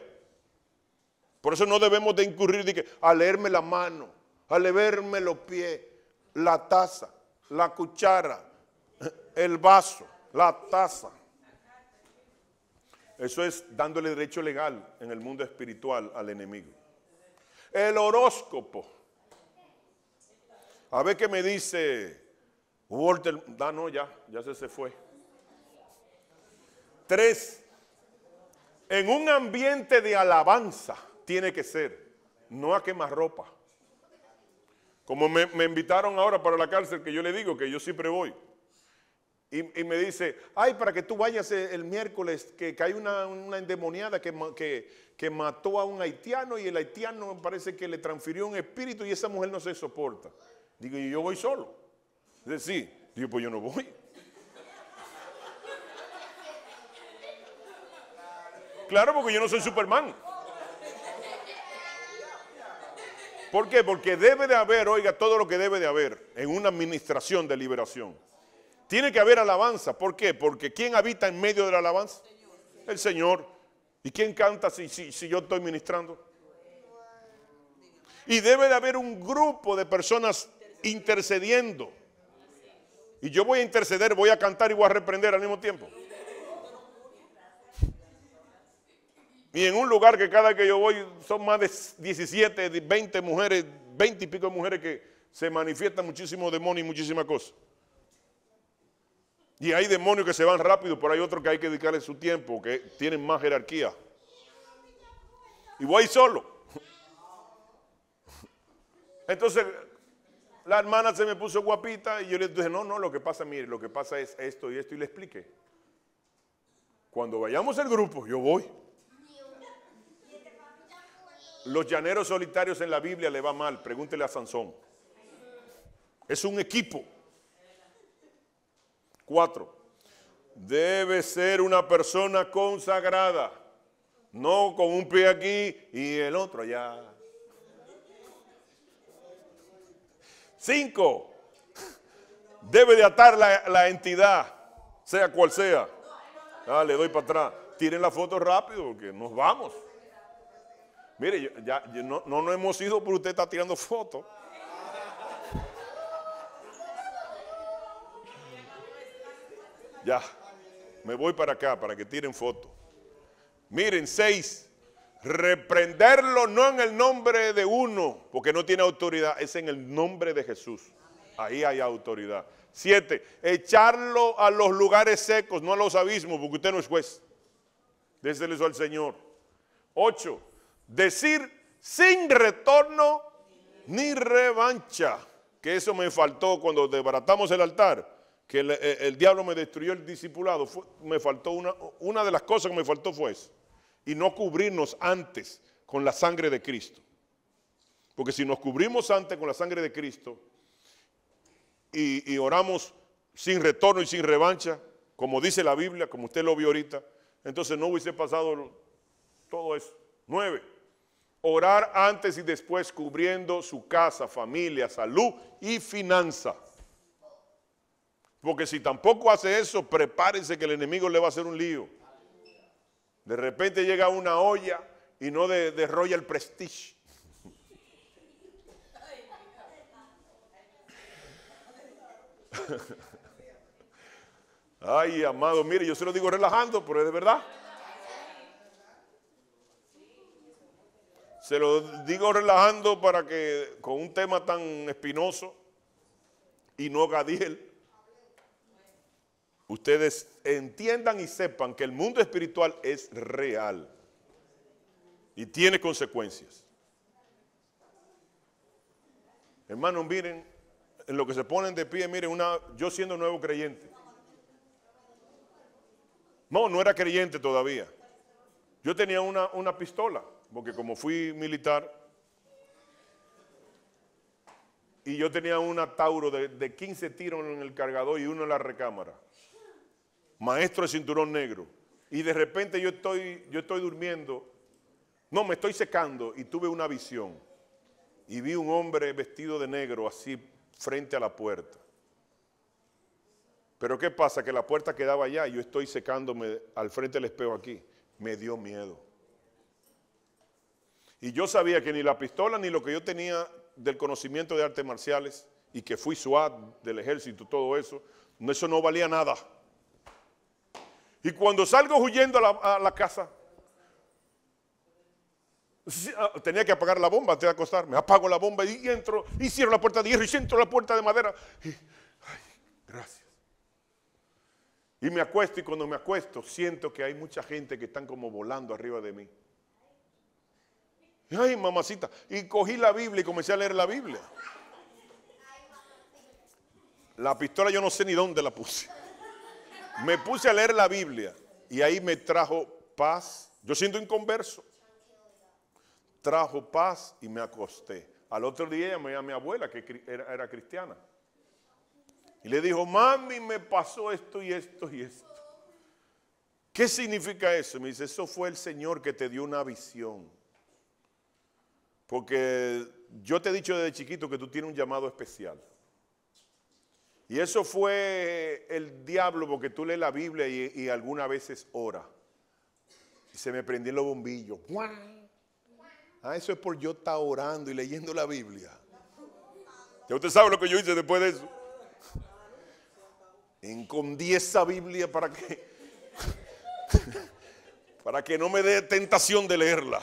Por eso no debemos de incurrir de que, a leerme la mano, a leerme los pies, la taza, la cuchara, el vaso, la taza. Eso es dándole derecho legal en el mundo espiritual al enemigo. El horóscopo. A ver qué me dice Walter. No, ya se fue. 3. En un ambiente de alabanza tiene que ser, no a quemarropa. Como me invitaron ahora para la cárcel, que yo le digo que yo siempre voy. Y me dice, ay, para que tú vayas el miércoles, que hay una endemoniada que mató a un haitiano, y el haitiano parece que le transfirió un espíritu y esa mujer no se soporta. Digo, y yo voy solo. Dice, sí. Digo, pues yo no voy. Claro, porque yo no soy Superman. ¿Por qué? Porque debe de haber, oiga, todo lo que debe de haber en una administración de liberación. Tiene que haber alabanza. ¿Por qué? Porque ¿quién habita en medio de la alabanza? El Señor. ¿Y quién canta si yo estoy ministrando? Y debe de haber un grupo de personas intercediendo. Y yo voy a interceder, voy a cantar y voy a reprender al mismo tiempo. Y en un lugar que cada que yo voy son más de 17, 20 mujeres, 20 y pico de mujeres que se manifiestan muchísimos demonios y muchísimas cosas. Y hay demonios que se van rápido, pero hay otros que hay que dedicarle su tiempo, que tienen más jerarquía. Y voy solo. Entonces, la hermana se me puso guapita y yo le dije, no, lo que pasa, mire, lo que pasa es esto y esto, y le expliqué. Cuando vayamos al grupo, yo voy. Los llaneros solitarios en la Biblia le va mal, pregúntele a Sansón. Es un equipo. 4. Debe ser una persona consagrada, no con un pie aquí y el otro allá. 5. Debe de atar la entidad, sea cual sea. Le doy para atrás. Tiren la foto rápido porque nos vamos. Mire, no nos hemos ido porque usted está tirando fotos. Ya, me voy para acá para que tiren fotos. Miren, 6. Reprenderlo no en el nombre de uno, porque no tiene autoridad, es en el nombre de Jesús. Ahí hay autoridad. 7. Echarlo a los lugares secos, no a los abismos, porque usted no es juez. Déselo eso al Señor. 8. Decir sin retorno ni revancha. Que eso me faltó cuando desbaratamos el altar. Que el diablo me destruyó el discipulado. Me faltó una de las cosas que me faltó fue eso. Y no cubrirnos antes con la sangre de Cristo. Porque si nos cubrimos antes con la sangre de Cristo y oramos sin retorno y sin revancha, como dice la Biblia, como usted lo vio ahorita, entonces no hubiese pasado todo eso. 9. Orar antes y después cubriendo su casa, familia, salud y finanza. Porque si tampoco hace eso, prepárense que el enemigo le va a hacer un lío. De repente llega una olla y no de Royal Prestige. Ay, amado, mire, yo se lo digo relajando, pero es de verdad. Se lo digo relajando para que con un tema tan espinoso y no Gadiel, ustedes entiendan y sepan que el mundo espiritual es real y tiene consecuencias. Hermanos, miren, en lo que se ponen de pie, miren, yo siendo nuevo creyente. No era creyente todavía. Yo tenía una pistola, porque como fui militar, y yo tenía una Tauro de 15 tiros en el cargador y uno en la recámara. Maestro de cinturón negro. Y de repente yo estoy durmiendo, me estoy secando y tuve una visión. Y vi un hombre vestido de negro así frente a la puerta. Pero ¿qué pasa? Que la puerta quedaba allá y yo estoy secándome al frente del espejo aquí. Me dio miedo. Y yo sabía que ni la pistola ni lo que yo tenía del conocimiento de artes marciales y que fui SWAT del ejército, todo eso no valía nada. Y cuando salgo huyendo a la casa, tenía que apagar la bomba antes de acostarme. Apago la bomba y entro y cierro la puerta de hierro y cierro la puerta de madera. Gracias. Y me acuesto y cuando me acuesto siento que hay mucha gente que están como volando arriba de mí. Ay, mamacita. Y cogí la Biblia y comencé a leer la Biblia. La pistola yo no sé ni dónde la puse. Me puse a leer la Biblia y ahí me trajo paz. Yo siendo inconverso. Trajo paz y me acosté. Al otro día llamé a mi abuela que era cristiana. Y le dijo, mami, me pasó esto y esto y esto. ¿Qué significa eso? Me dice, eso fue el Señor que te dio una visión. Porque yo te he dicho desde chiquito que tú tienes un llamado especial. Y eso fue el diablo porque tú lees la Biblia y algunas veces ora. Y se me prendieron los bombillos. Eso es por yo estar orando y leyendo la Biblia. Ya usted sabe lo que yo hice después de eso. Escondí esa Biblia para que no me dé tentación de leerla.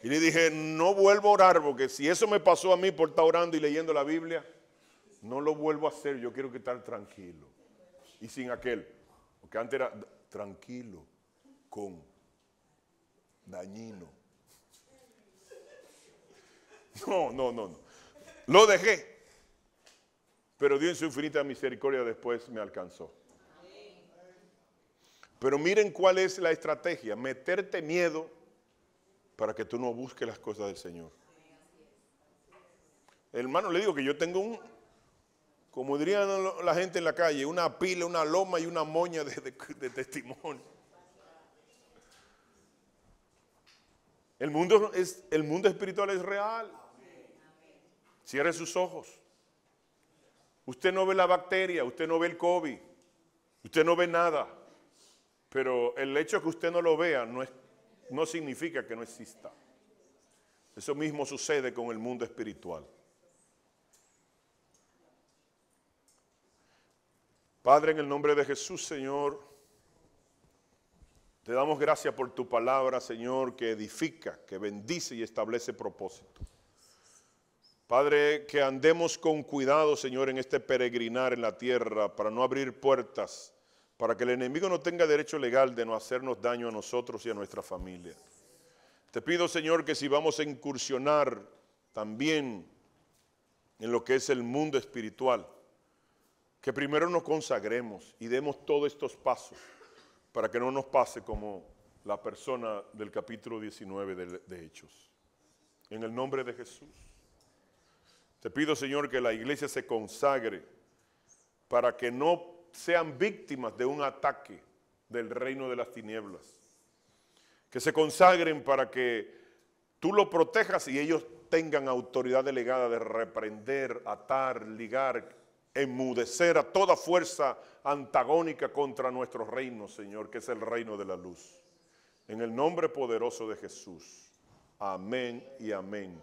Y le dije, no vuelvo a orar porque si eso me pasó a mí por estar orando y leyendo la Biblia, no lo vuelvo a hacer. Yo quiero estar tranquilo. Y sin aquel, porque antes era tranquilo, con dañino. No. Lo dejé. Pero Dios en su infinita misericordia después me alcanzó. Pero miren cuál es la estrategia. Meterte miedo para que tú no busques las cosas del Señor. Hermano, le digo que yo tengo como dirían la gente en la calle, una pila, una loma y una moña de testimonio. El mundo espiritual es real. Cierre sus ojos. Usted no ve la bacteria, usted no ve el COVID, usted no ve nada. Pero el hecho de que usted no lo vea no significa que no exista. Eso mismo sucede con el mundo espiritual. Padre, en el nombre de Jesús, Señor, te damos gracias por tu palabra, Señor, que edifica, que bendice y establece propósito. Padre, que andemos con cuidado, Señor, en este peregrinar en la tierra para no abrir puertas, para que el enemigo no tenga derecho legal de no hacernos daño a nosotros y a nuestra familia. Te pido, Señor, que si vamos a incursionar también en lo que es el mundo espiritual, que primero nos consagremos y demos todos estos pasos para que no nos pase como la persona del capítulo 19 de Hechos. En el nombre de Jesús. Te pido, Señor, que la iglesia se consagre para que no sean víctimas de un ataque del reino de las tinieblas. Que se consagren para que tú lo protejas y ellos tengan autoridad delegada de reprender, atar, ligar, enmudecer a toda fuerza antagónica contra nuestro reino, Señor, que es el reino de la luz. En el nombre poderoso de Jesús. Amén y amén.